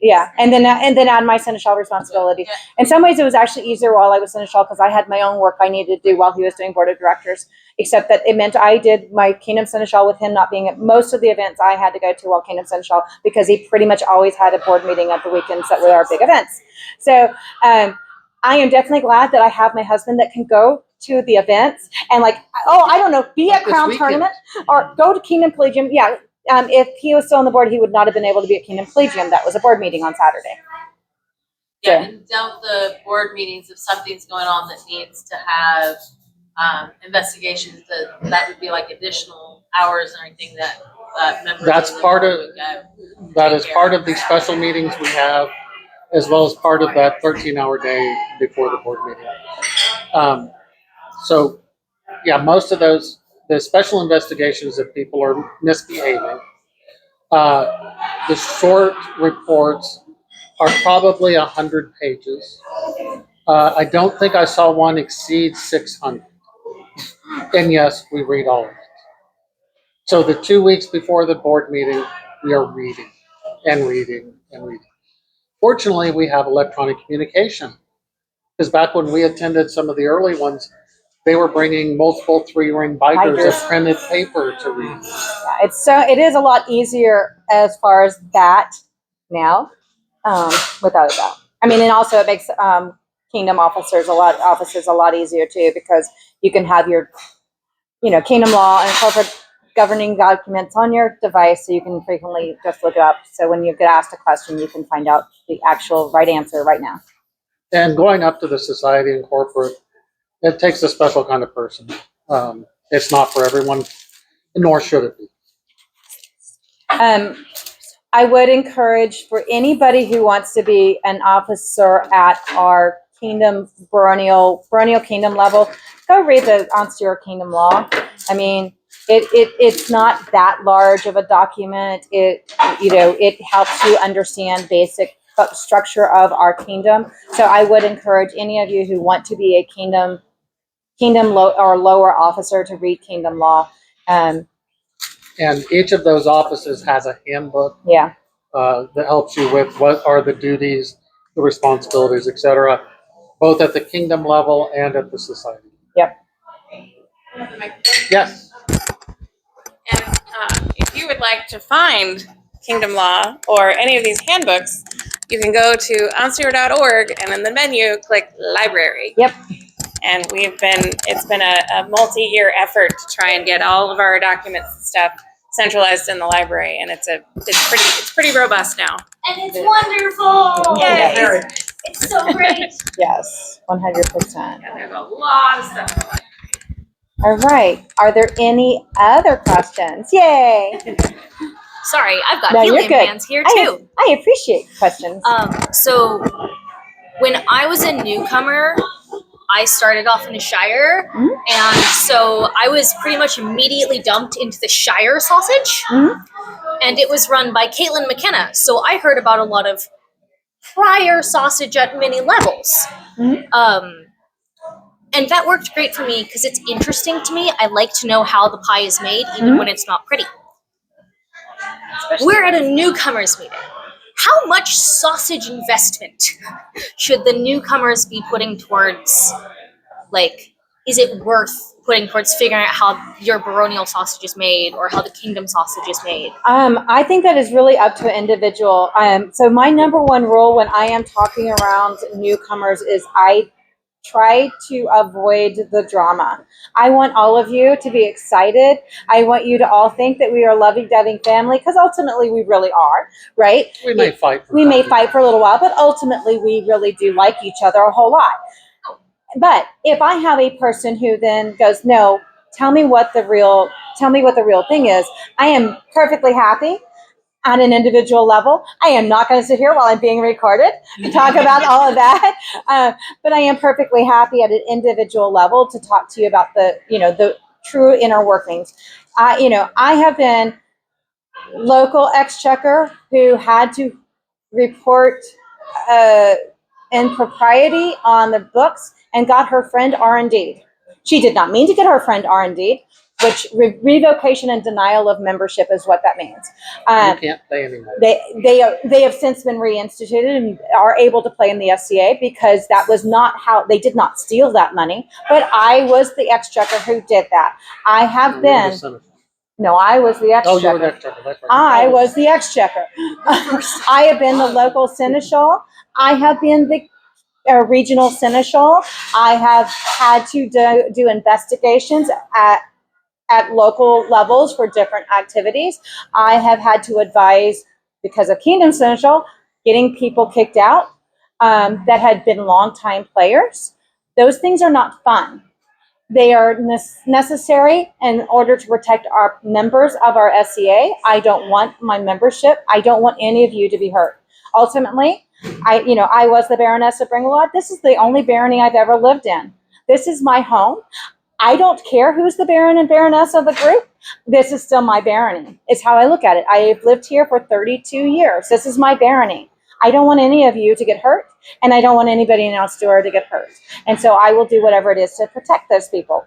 Yeah, and then add my seneschal responsibility. In some ways, it was actually easier while I was seneschal because I had my own work I needed to do while he was doing board of directors. Except that it meant I did my kingdom seneschal with him not being at most of the events I had to go to while kingdom seneschal because he pretty much always had a board meeting at the weekends that were our big events. So I am definitely glad that I have my husband that can go to the events and I don't know, be at This Crown weekend. Tournament or go to Kingdom Collegium. Yeah. If he was still on the board, he would not have been able to be at Kingdom Collegium. That was a board meeting on Saturday. Yeah, and don't the board meetings, if something's going on that needs to have investigations, that would be like additional hours and everything that members. That's of the part board of- would go. That is part of the special meetings we have, as well as part of that 13-hour day before the board meeting. So, yeah, most of those, the special investigations if people are misbehaving, the short reports are probably 100 pages. I don't think I saw one exceed 600. And yes, we read all of it. So the 2 weeks before the board meeting, we are reading and reading and reading. Fortunately, we have electronic communication. Because back when we attended some of the early ones, they were bringing multiple 3-ring binders of Binders. printed paper to read. It is a lot easier as far as that now, without a doubt. I mean, and also it makes kingdom officers a lot easier too because you can have your, kingdom law and corporate governing documents on your device, so you can frequently just look it up. So when you get asked a question, you can find out the actual right answer right now. And going up to the society and corporate, it takes a special kind of person. It's not for everyone, nor should it be. I would encourage for anybody who wants to be an officer at our kingdom baronial kingdom level, go read the austere kingdom law. I mean, it's not that large of a document. It helps you understand basic structure of our kingdom. So I would encourage any of you who want to be a kingdom or lower officer to read kingdom law. And each of those offices has a handbook Yeah. that helps you with what are the duties, the responsibilities, etc., both at the kingdom level and at the society. Yep. Yes. And if you would like to find Kingdom Law or any of these handbooks, you can go to onseer.org and in the menu, click Library. Yep. And it's been a multi-year effort to try and get all of our documents and stuff centralized in the library, and it's pretty robust now. And it's wonderful. Yay. It's so great. Yes, 100%. Yeah, there's a lot of stuff. All right. Are there any other questions? Yay. Sorry, I've got No, you're helium good. hands here too. I appreciate questions. So when I was a newcomer, I started off in a shire, and so I was pretty much immediately dumped into the shire sausage, and it was run by Caitlin McKenna. So I heard about a lot of prior sausage at many levels. And that worked great for me because it's interesting to me. I like to know how the pie is made, even when it's not pretty. We're at a newcomers meeting. How much sausage investment should the newcomers be putting towards, is it worth putting towards figuring out how your baronial sausage is made or how the kingdom sausage is made? I think that is really up to an individual. So my number one rule when I am talking around newcomers is I try to avoid the drama. I want all of you to be excited. I want you to all think that we are a loving-doving family, because ultimately we really are, right? We may fight. We may fight for a little while, but ultimately we really do like each other a whole lot. But if I have a person who then goes, no, tell me what the real thing is, I am perfectly happy at an individual level. I am not going to sit here while I'm being recorded and talk about all of that. But I am perfectly happy at an individual level to talk to you about the true inner workings. I have been local exchequer who had to report impropriety on the books and got her friend R&D. She did not mean to get her friend R&D, which revocation and denial of membership is what that means. You can't play anymore. They have since been reinstituted and are able to play in the SCA, because that was not how they did not steal that money. But I was the exchequer who did that. I have been. No, I was the exchequer. Oh, you were the exchequer. That's right. I was the exchequer. I have been the local seneschal. I have been the regional seneschal. I have had to do investigations at local levels for different activities. I have had to advise, because of Kingdom Seneschal, getting people kicked out that had been longtime players. Those things are not fun. They are necessary in order to protect our members of our SCA. I don't want my membership. I don't want any of you to be hurt. Ultimately, I was the Baroness of bgwlad. This is the only barony I've ever lived in. This is my home. I don't care who's the Baron and Baroness of the group. This is still my barony. It's how I look at it. I've lived here for 32 years. This is my barony. I don't want any of you to get hurt, and I don't want anybody in Outdoor to get hurt. And so I will do whatever it is to protect those people.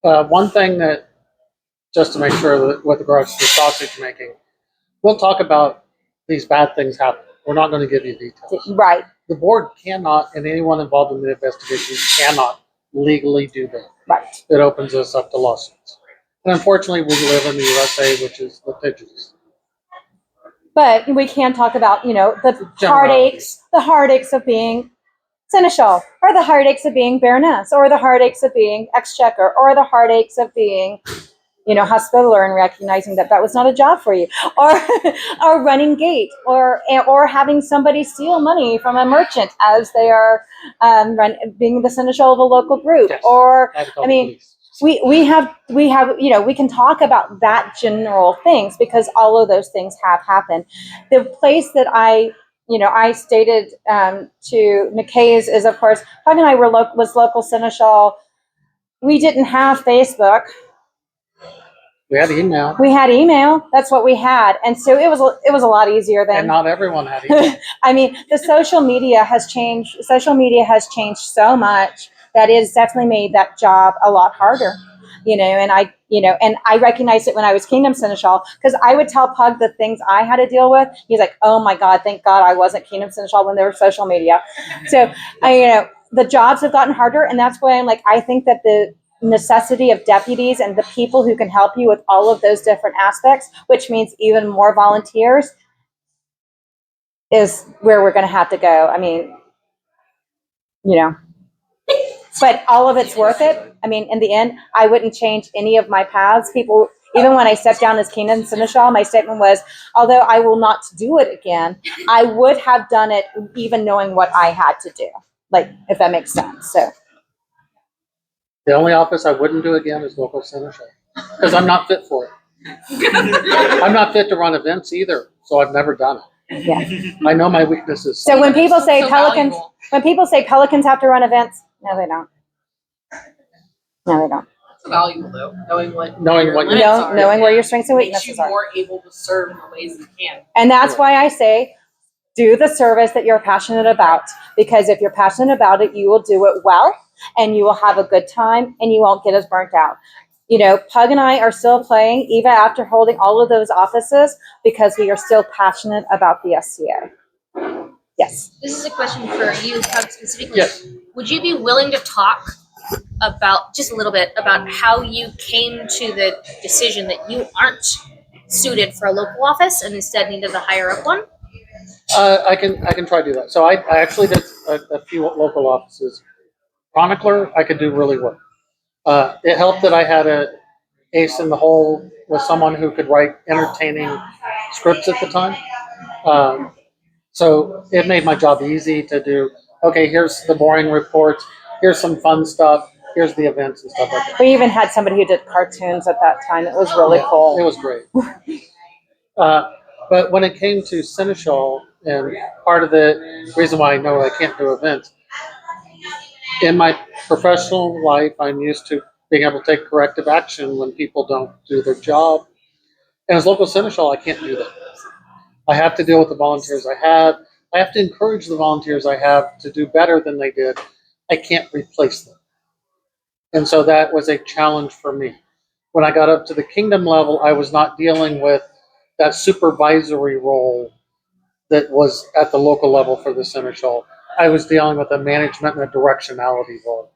One thing that, just to make sure that with regards to the sausage making, we'll talk about these bad things happen. We're not going to give you details. Right. The board cannot, and anyone involved in the investigation cannot legally do that. Right. It opens us up to lawsuits. And unfortunately, we live in the USA, which is litigious. But we can talk about, the heartaches of being seneschal, or the heartaches of being baroness, or the heartaches of being exchequer, or the heartaches of being, hospitaller, and recognizing that was not a job for you, or running gate, or having somebody steal money from a merchant as they are being the seneschal of a local group, Yes. or Police. we have we can talk about that general things, because all of those things have happened. The place that I stated to McKay's is, of course, Pug and I was local seneschal. We didn't have Facebook. We had email. We had email. That's what we had, and so it was a lot easier then. And not everyone had email. I mean, the social media has changed. Social media has changed so much that it's definitely made that job a lot harder. And I recognized it when I was Kingdom Seneschal, because I would tell Pug the things I had to deal with. He's like, "Oh my God, thank God I wasn't Kingdom Seneschal when there was social media." So, the jobs have gotten harder, and that's why I'm like, I think that the necessity of deputies and the people who can help you with all of those different aspects, which means even more volunteers, is where we're going to have to go. I mean, but all of it's worth it. I mean, in the end, I wouldn't change any of my paths. People, even when I stepped down as Kingdom Seneschal, my statement was, although I will not do it again, I would have done it even knowing what I had to do. Like, if that makes sense. So The only office I wouldn't do again is local seneschal, because I'm not fit for it. I'm not fit to run events either, so I've never done it. yeah. I know my weaknesses. So when people say So Pelicans, valuable. when people say Pelicans have to run events, no, they don't. No, they don't. It's valuable though, knowing what Knowing your what you- limits are. Knowing where your strengths and Makes weaknesses you are. more able to serve in the ways you can. And that's why I say, do the service that you're passionate about. Because if you're passionate about it, you will do it well, and you will have a good time, and you won't get as burnt out. Pug and I are still playing, even after holding all of those offices, because we are still passionate about the SCA. Yes. This is a question for you, Pug, specifically. Yes. Would you be willing to talk about just a little bit about how you came to the decision that you aren't suited for a local office and instead needed a higher up one? I can try to do that. So I actually did a few local offices. Chronicler, I could do really well. It helped that I had a ace in the hole with someone who could write entertaining scripts at the time. So it made my job easy to do. Okay, here's the boring reports. Here's some fun stuff. Here's the events and stuff like that. We even had somebody who did cartoons at that time. It was really Yeah, cool. It was great. But when it came to Seneschal, and part of the reason why I know I can't do events, in my professional life, I'm used to being able to take corrective action when people don't do their job. And as local Seneschal, I can't do that. I have to deal with the volunteers I have. I have to encourage the volunteers I have to do better than they did. I can't replace them. And so that was a challenge for me. When I got up to the kingdom level, I was not dealing with that supervisory role that was at the local level for the Seneschal. I was dealing with a management and a directionality role,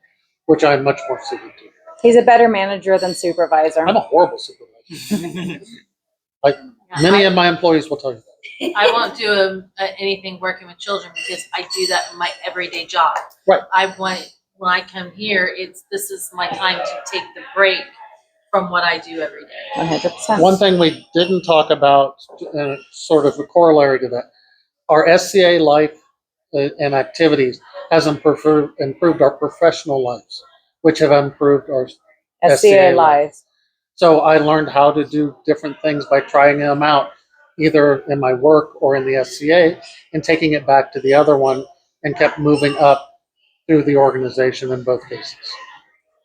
which I'm much more suited to. He's a better manager than supervisor. I'm a horrible supervisor. Like many of my employees will tell you that. I won't do anything working with children because I do that in my everyday job. Right. When I come here, this is my time to take the break from what I do every day. 100%. One thing we didn't talk about, sort of a corollary to that, our SCA life and activities has improved our professional lives, which have improved our SCA SCA lives. So I learned how to do different things by trying them out, either in my work or in the SCA, and taking it back to the other one, and kept moving up through the organization in both cases.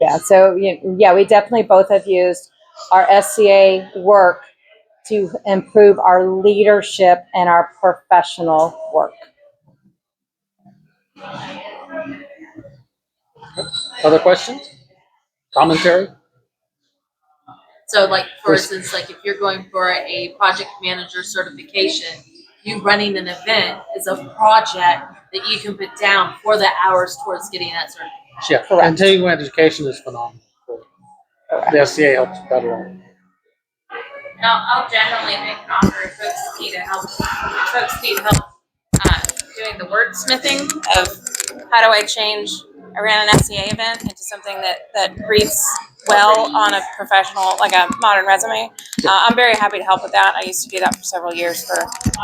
Yeah, so yeah, we definitely both have used our SCA work to improve our leadership and our professional work. Other questions? Commentary? So like, for instance, like if you're going for a project manager certification, you running an event is a project that you can put down for the hours towards getting that certification. Yeah, Correct. continuing education is phenomenal. The SCA helps with that a lot. I'll generally make an offer if folks need help. Folks need help doing the wordsmithing of how do I change. I ran an SCA event into something that reads well on a professional, like a modern resume. I'm very happy to help with that. I used to do that for several years for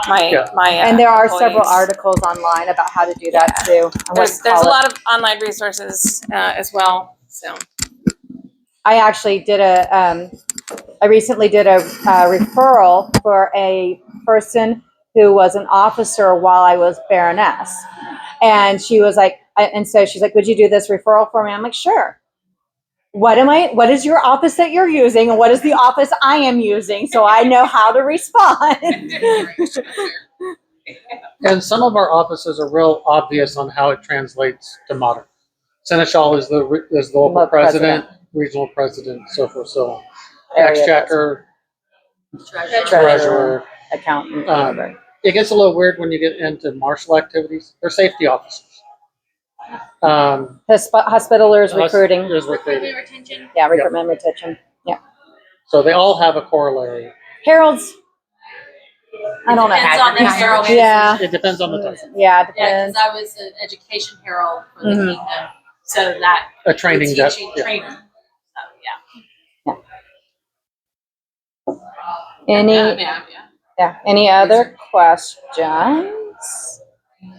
my And there are several employees. articles online about how to do that too. and what to There's call a it. lot of online resources as well. So I actually did I recently did a referral for a person who was an officer while I was Baroness. And she was like, and so she's like, would you do this referral for me? I'm like, sure. What is your office that you're using? And what is the office I am using? So I know how to respond. And some of our offices are real obvious on how it translates to modern. Seneschal is the local president, regional president, so forth, so on. Exchequer, treasurer. Accountant. It gets a little weird when you get into martial activities. They're safety officers. Hospitalers, recruiting. There's recruiting. Retention. Yeah, recruitment, retention. Yeah. So they all have a corollary. Heralds. I don't know. Depends on the herald. Yeah. It depends on the type. Yeah, it Yeah, depends. because I was an education herald for the Mhm. kingdom, so that A training desk. teaching Yeah. training. So Any yeah. any other questions?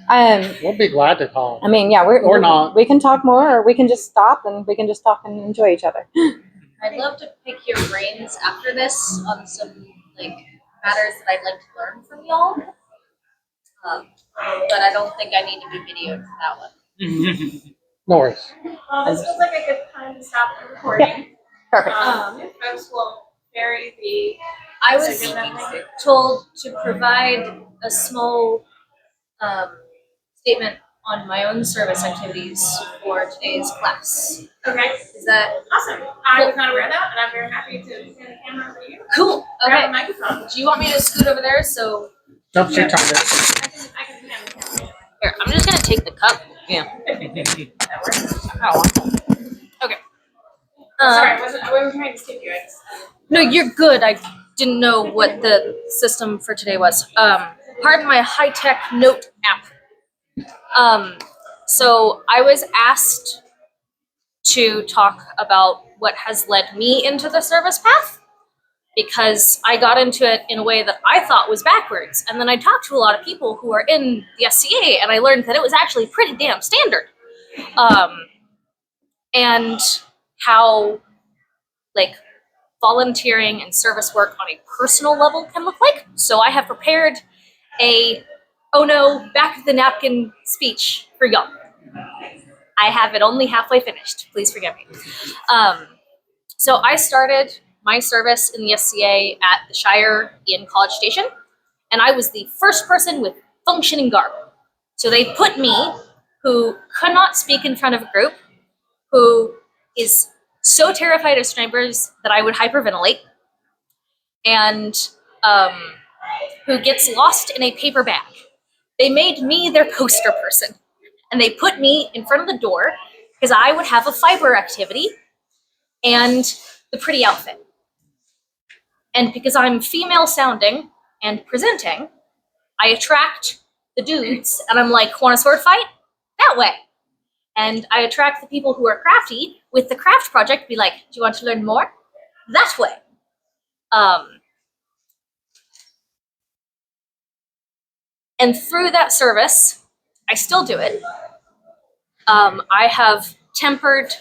We'll be glad to call. I mean, yeah, Or not. we can talk more, or we can just stop and we can just talk and enjoy each other. I'd love to pick your brains after this on some like matters that I'd like to learn from y'all. But I don't think I need to be videoed for that one. No worries. this feels like a good time to stop the recording. Perfect. If folks will bury the. I was told to provide a small statement on my own service activities for today's class. Okay. Is that Awesome. I was not aware of that, and I'm very happy to stand the camera for you. cool? Grab Okay. the microphone. Do you want me to scoot over there? So Nope, she turned it. I can stand the camera. here, I'm just gonna take the cup. That works. Oh. Okay. Sorry, I wasn't trying to skip you. No, you're good. I didn't know what the system for today was. Pardon my high-tech note app. So I was asked to talk about what has led me into the service path because I got into it in a way that I thought was backwards. And then I talked to a lot of people who are in the SCA and I learned that it was actually pretty damn standard. And how like volunteering and service work on a personal level can look like. So I have prepared a oh no, back of the napkin speech for y'all. I have it only halfway finished. Please forgive me. So I started my service in the SCA at the Shire in College Station, and I was the first person with functioning garb. So they put me, who could not speak in front of a group, who is so terrified of strangers that I would hyperventilate, and who gets lost in a paper bag. They made me their poster person, and they put me in front of the door because I would have a fiber activity and the pretty outfit. And because I'm female sounding and presenting, I attract the dudes, and I'm like, want a sword fight? That way. And I attract the people who are crafty with the craft project, be like, do you want to learn more? That way. And through that service, I still do it. I have tempered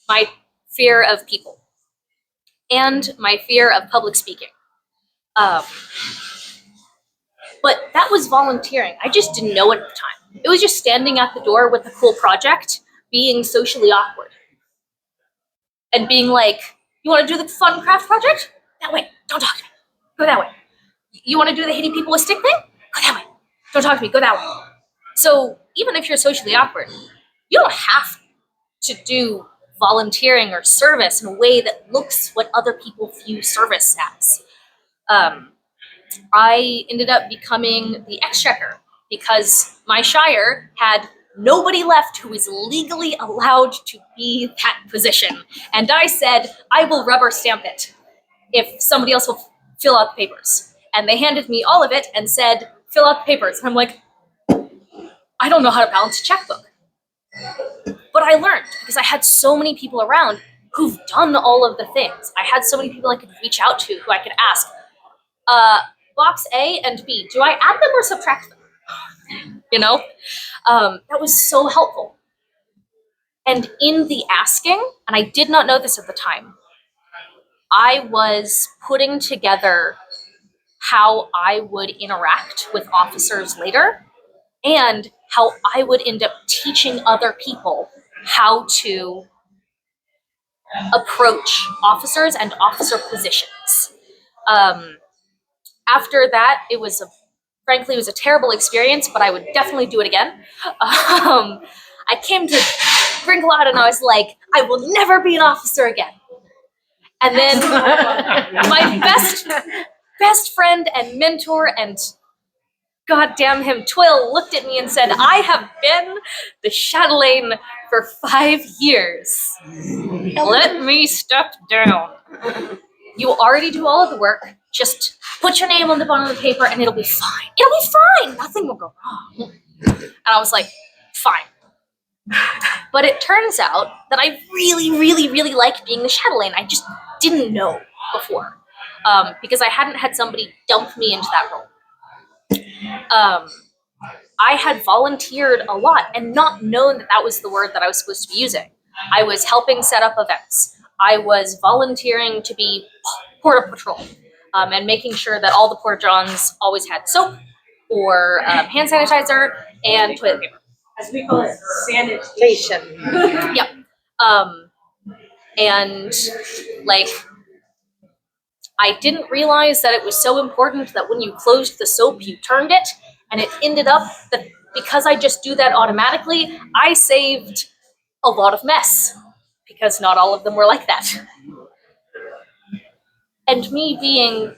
my fear of people and my fear of public speaking. But that was volunteering. I just didn't know it at the time. It was just standing at the door with a cool project, being socially awkward. And being like, you want to do the fun craft project? That way. Don't talk to me. Go that way. You want to do the hitting people with stick thing? Go that way. Don't talk to me. Go that way. So even if you're socially awkward, you don't have to do volunteering or service in a way that looks what other people view service as. I ended up becoming the exchequer because my shire had nobody left who was legally allowed to be that position. And I said, I will rubber stamp it if somebody else will fill out the papers. And they handed me all of it and said, fill out the papers. And I'm like, I don't know how to balance a checkbook. But I learned because I had so many people around who've done all of the things. I had so many people I could reach out to who I could ask, box A and B, do I add them or subtract them? You know? That was so helpful. And in the asking, and I did not know this at the time, I was putting together how I would interact with officers later and how I would end up teaching other people how to approach officers and officer positions. After that, frankly, it was a terrible experience, but I would definitely do it again. I came to Brinklot and I was like, I will never be an officer again. And then my best friend and mentor and goddamn him, Twill, looked at me and said, I have been the chatelaine for 5 years. Let me step down. You already do all of the work. Just put your name on the bottom of the paper and it'll be fine. It'll be fine. Nothing will go wrong. And I was like, fine. But it turns out that I really, really, really like being the chatelaine. I just didn't know before because I hadn't had somebody dump me into that role. I had volunteered a lot and not known that that was the word that I was supposed to be using. I was helping set up events. I was volunteering to be porta patrol and making sure that all the porta johns always had soap or hand sanitizer and toilet paper. As we call it, sanitation. Yep. And like, I didn't realize that it was so important that when you closed the soap, you turned it, and it ended up that because I just do that automatically, I saved a lot of mess because not all of them were like that. And me being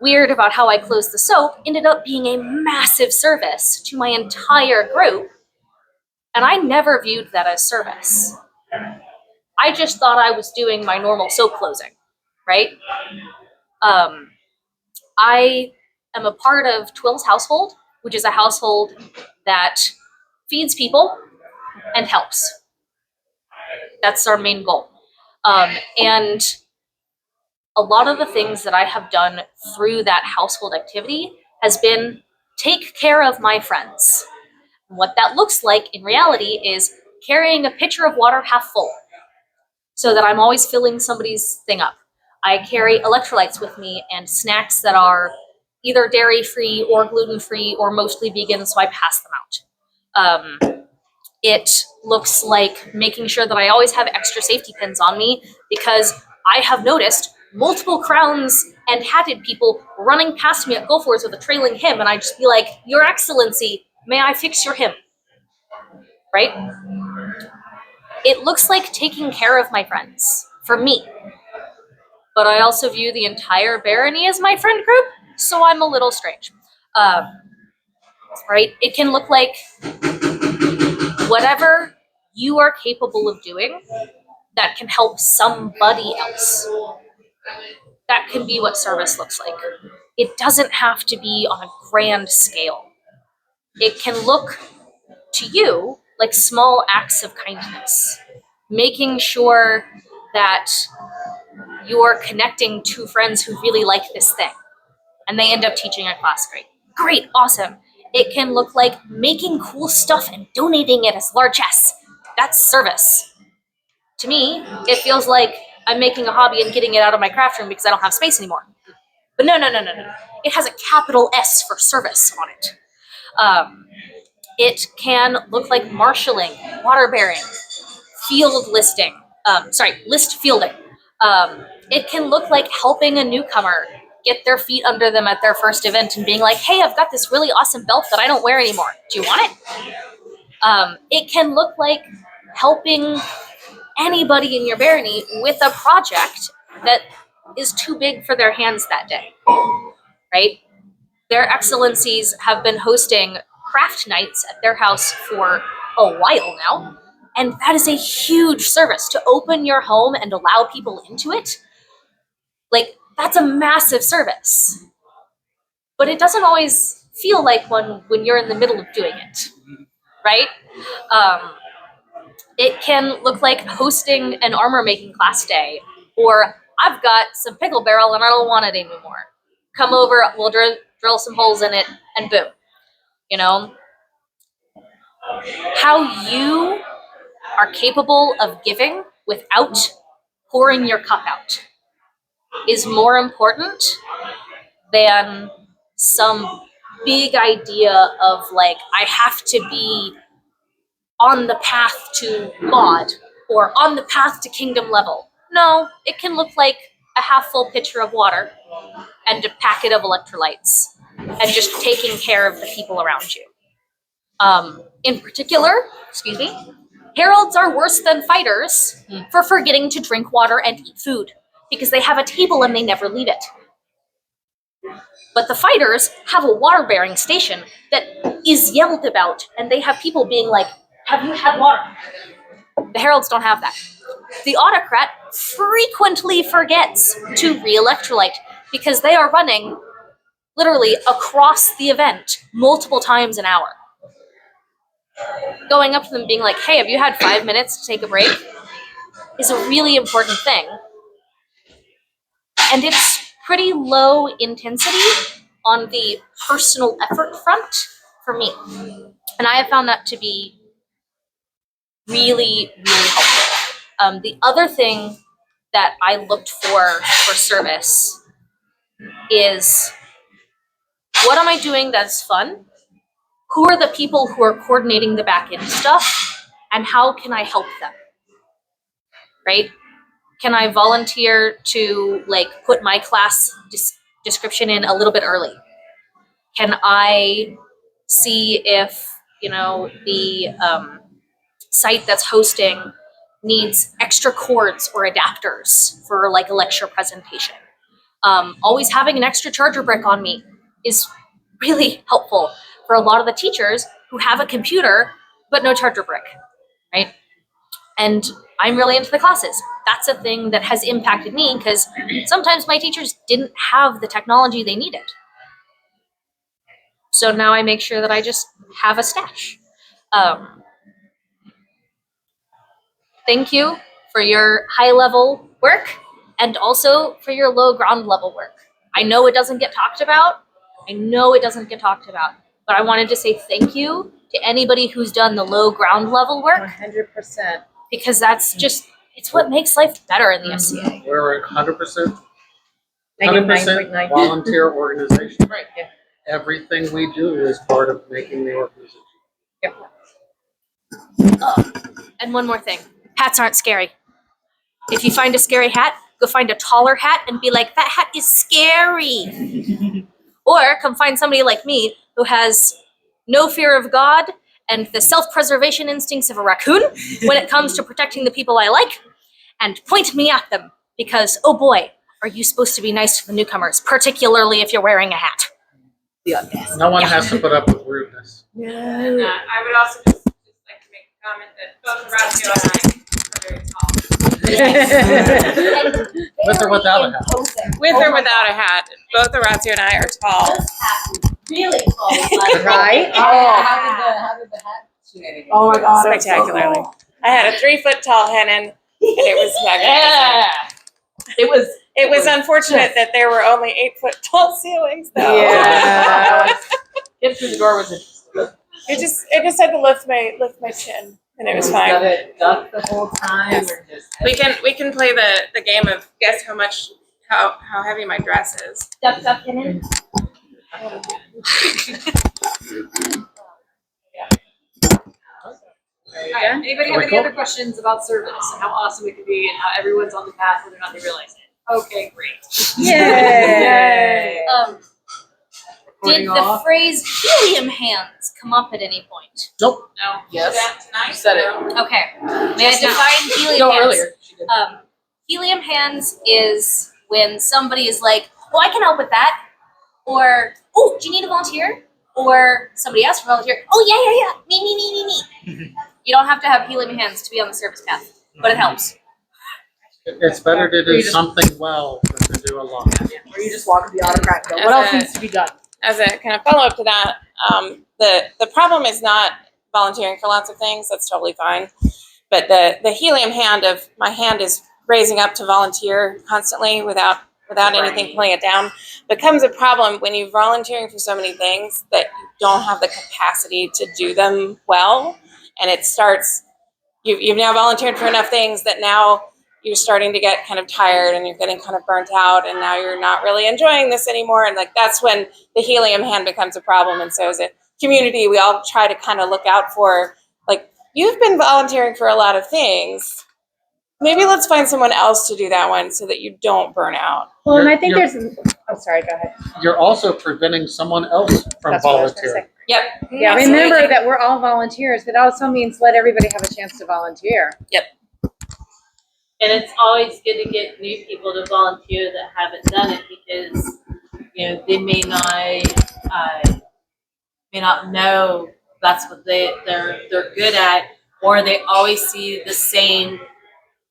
weird about how I closed the soap ended up being a massive service to my entire group, and I never viewed that as service. I just thought I was doing my normal soap closing, right? I am a part of Twill's household, which is a household that feeds people and helps. That's our main goal. And a lot of the things that I have done through that household activity has been take care of my friends. What that looks like in reality is carrying a pitcher of water half full so that I'm always filling somebody's thing up. I carry electrolytes with me and snacks that are either dairy-free or gluten-free or mostly vegan, so I pass them out. It looks like making sure that I always have extra safety pins on me because I have noticed multiple crowns and hatted people running past me at Gulf Wars with a trailing hymn, and I just be like, Your Excellency, may I fix your hymn? Right? It looks like taking care of my friends, for me. But I also view the entire barony as my friend group, so I'm a little strange. Right? It can look like whatever you are capable of doing that can help somebody else. That can be what service looks like. It doesn't have to be on a grand scale. It can look to you like small acts of kindness, making sure that you're connecting two friends who really like this thing and they end up teaching a class. Great, awesome. It can look like making cool stuff and donating it as largesse. That's service. To me, it feels like I'm making a hobby and getting it out of my craft room because I don't have space anymore. But no. It has a capital S for service on it. It can look like marshalling, water bearing, list fielding. It can look like helping a newcomer get their feet under them at their first event and being like, hey, I've got this really awesome belt that I don't wear anymore. Do you want it? It can look like helping anybody in your barony with a project that is too big for their hands that day, right? Their excellencies have been hosting craft nights at their house for a while now, and that is a huge service to open your home and allow people into it. Like, that's a massive service. But it doesn't always feel like when you're in the middle of doing it, right? It can look like hosting an armor making class day, or I've got some pickle barrel and I don't want it anymore. Come over, we'll drill some holes in it, and boom. You know? How you are capable of giving without pouring your cup out is more important than some big idea of like, I have to be on the path to God or on the path to kingdom level. No, it can look like a half full pitcher of water and a packet of electrolytes and just taking care of the people around you. In particular, heralds are worse than fighters for forgetting to drink water and eat food because they have a table and they never leave it. But the fighters have a water-bearing station that is yelled about, and they have people being like, have you had water? The heralds don't have that. The autocrat frequently forgets to re-electrolyte because they are running literally across the event multiple times an hour. Going up to them being like, hey, have you had 5 minutes to take a break? Is a really important thing. And it's pretty low intensity on the personal effort front for me. And I have found that to be really, really helpful. The other thing that I looked for service is, what am I doing that's fun? Who are the people who are coordinating the back end stuff? And how can I help them? Right? Can I volunteer to like put my class description in a little bit early? Can I see if, the site that's hosting needs extra cords or adapters for like a lecture presentation? Always having an extra charger brick on me is really helpful for a lot of the teachers who have a computer but no charger brick, right? And I'm really into the classes. That's a thing that has impacted me because sometimes my teachers didn't have the technology they needed. So now I make sure that I just have a stash. Thank you for your high level work and also for your low ground level work. I know it doesn't get talked about. But I wanted to say thank you to anybody who's done the low ground level work 100%. because that's just, it's what makes life better in the SCA. We're 100% 99.9. volunteer organization. Right. Yeah. Everything we do is part of making the organization. Oh, and one more thing. Hats aren't scary. If you find a scary hat, go find a taller hat and be like, that hat is scary. Or come find somebody like me who has no fear of God and the self-preservation instincts of a raccoon when it comes to protecting the people I like, and point me at them because, oh boy, are you supposed to be nice to the newcomers, particularly if you're wearing a hat. No one has to put up with rudeness. And I would also just like to make a comment that both Ratio and I are very tall. With or without a hat. With or without a hat, both Ratio and I are tall. Really cool. Right? How did the hat shoot anything? Oh my God. Spectacularly. I had a 3 foot tall hennin, and it was magnificent. It was unfortunate that there were only 8 foot tall ceilings, though. Yeah. Getting through the door was interesting. It just had to lift my chin, and it was fine. Got it duck the whole time, or just We can play the game of guess how heavy my dress is. Duck in it. Alright, anybody have any other questions about service and how awesome it can be and how everyone's on the path whether or not they realize it? Okay, great. Yay. Did the phrase helium hands come up at any point? Nope. No. Yes. That tonight? You said it. Okay. May I define helium No, hands? earlier. She did. Helium hands is when somebody is like, oh, I can help with that. Or, oh, do you need a volunteer? Or somebody else to volunteer. Oh, yeah. Me. You don't have to have helium hands to be on the service path, but it helps. It's better to do something well than to do a lot. Or you just walk to the autocrat and go, As what else a- needs to be done? As a kind of follow up to that, the problem is not volunteering for lots of things. That's totally fine. But the helium hand of my hand is raising up to volunteer constantly without anything pulling it down becomes a problem when you're volunteering for so many things that you don't have the capacity to do them well. And it starts, you've now volunteered for enough things that now you're starting to get kind of tired and you're getting kind of burnt out and now you're not really enjoying this anymore. And like, that's when the helium hand becomes a problem. And so as a community, we all try to kind of look out for, like, you've been volunteering for a lot of things. Maybe let's find someone else to do that one so that you don't burn out. Well, and I think You're- there's, oh, sorry, go ahead. You're also preventing someone else from That's what I was gonna volunteering. say. Yep. Yeah, Absolutely. remember that we're all volunteers. That also means let everybody have a chance to volunteer. And it's always good to get new people to volunteer that haven't done it because, you know, they may not know that's what they're good at, or they always see the same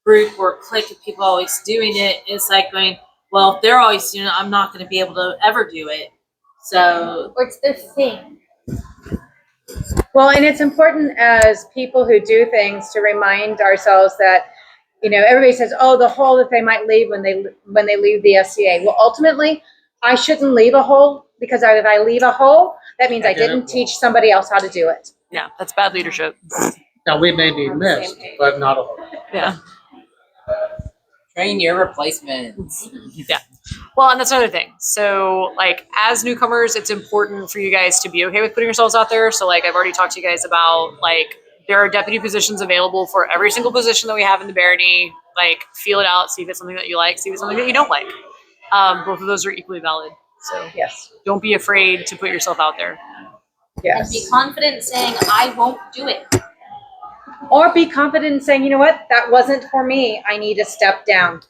group or clique of people always doing it. It's like going, well, if they're always doing it, I'm not going to be able to ever do it. So Or it's their thing. Well, and it's important as people who do things to remind ourselves that, you know, everybody says, oh, the hole that they might leave when they leave the SCA. Well, ultimately, I shouldn't leave a hole because if I leave a hole, that means I didn't teach somebody else how to do it. Yeah, that's bad leadership. Now, we may be missed, but not a lot. Yeah. Train your replacements. Well, and that's another thing. So, like, as newcomers, it's important for you guys to be okay with putting yourselves out there. So, like, I've already talked to you guys about, like, there are deputy positions available for every single position that we have in the Barony. Like, feel it out, see if it's something that you like, see if it's something that you don't like. Both of those are equally valid. So, Yes. don't be afraid to put yourself out there. And Yes. be confident in saying, I won't do it. Or be confident in saying, you know what, that wasn't for me. I need to step down.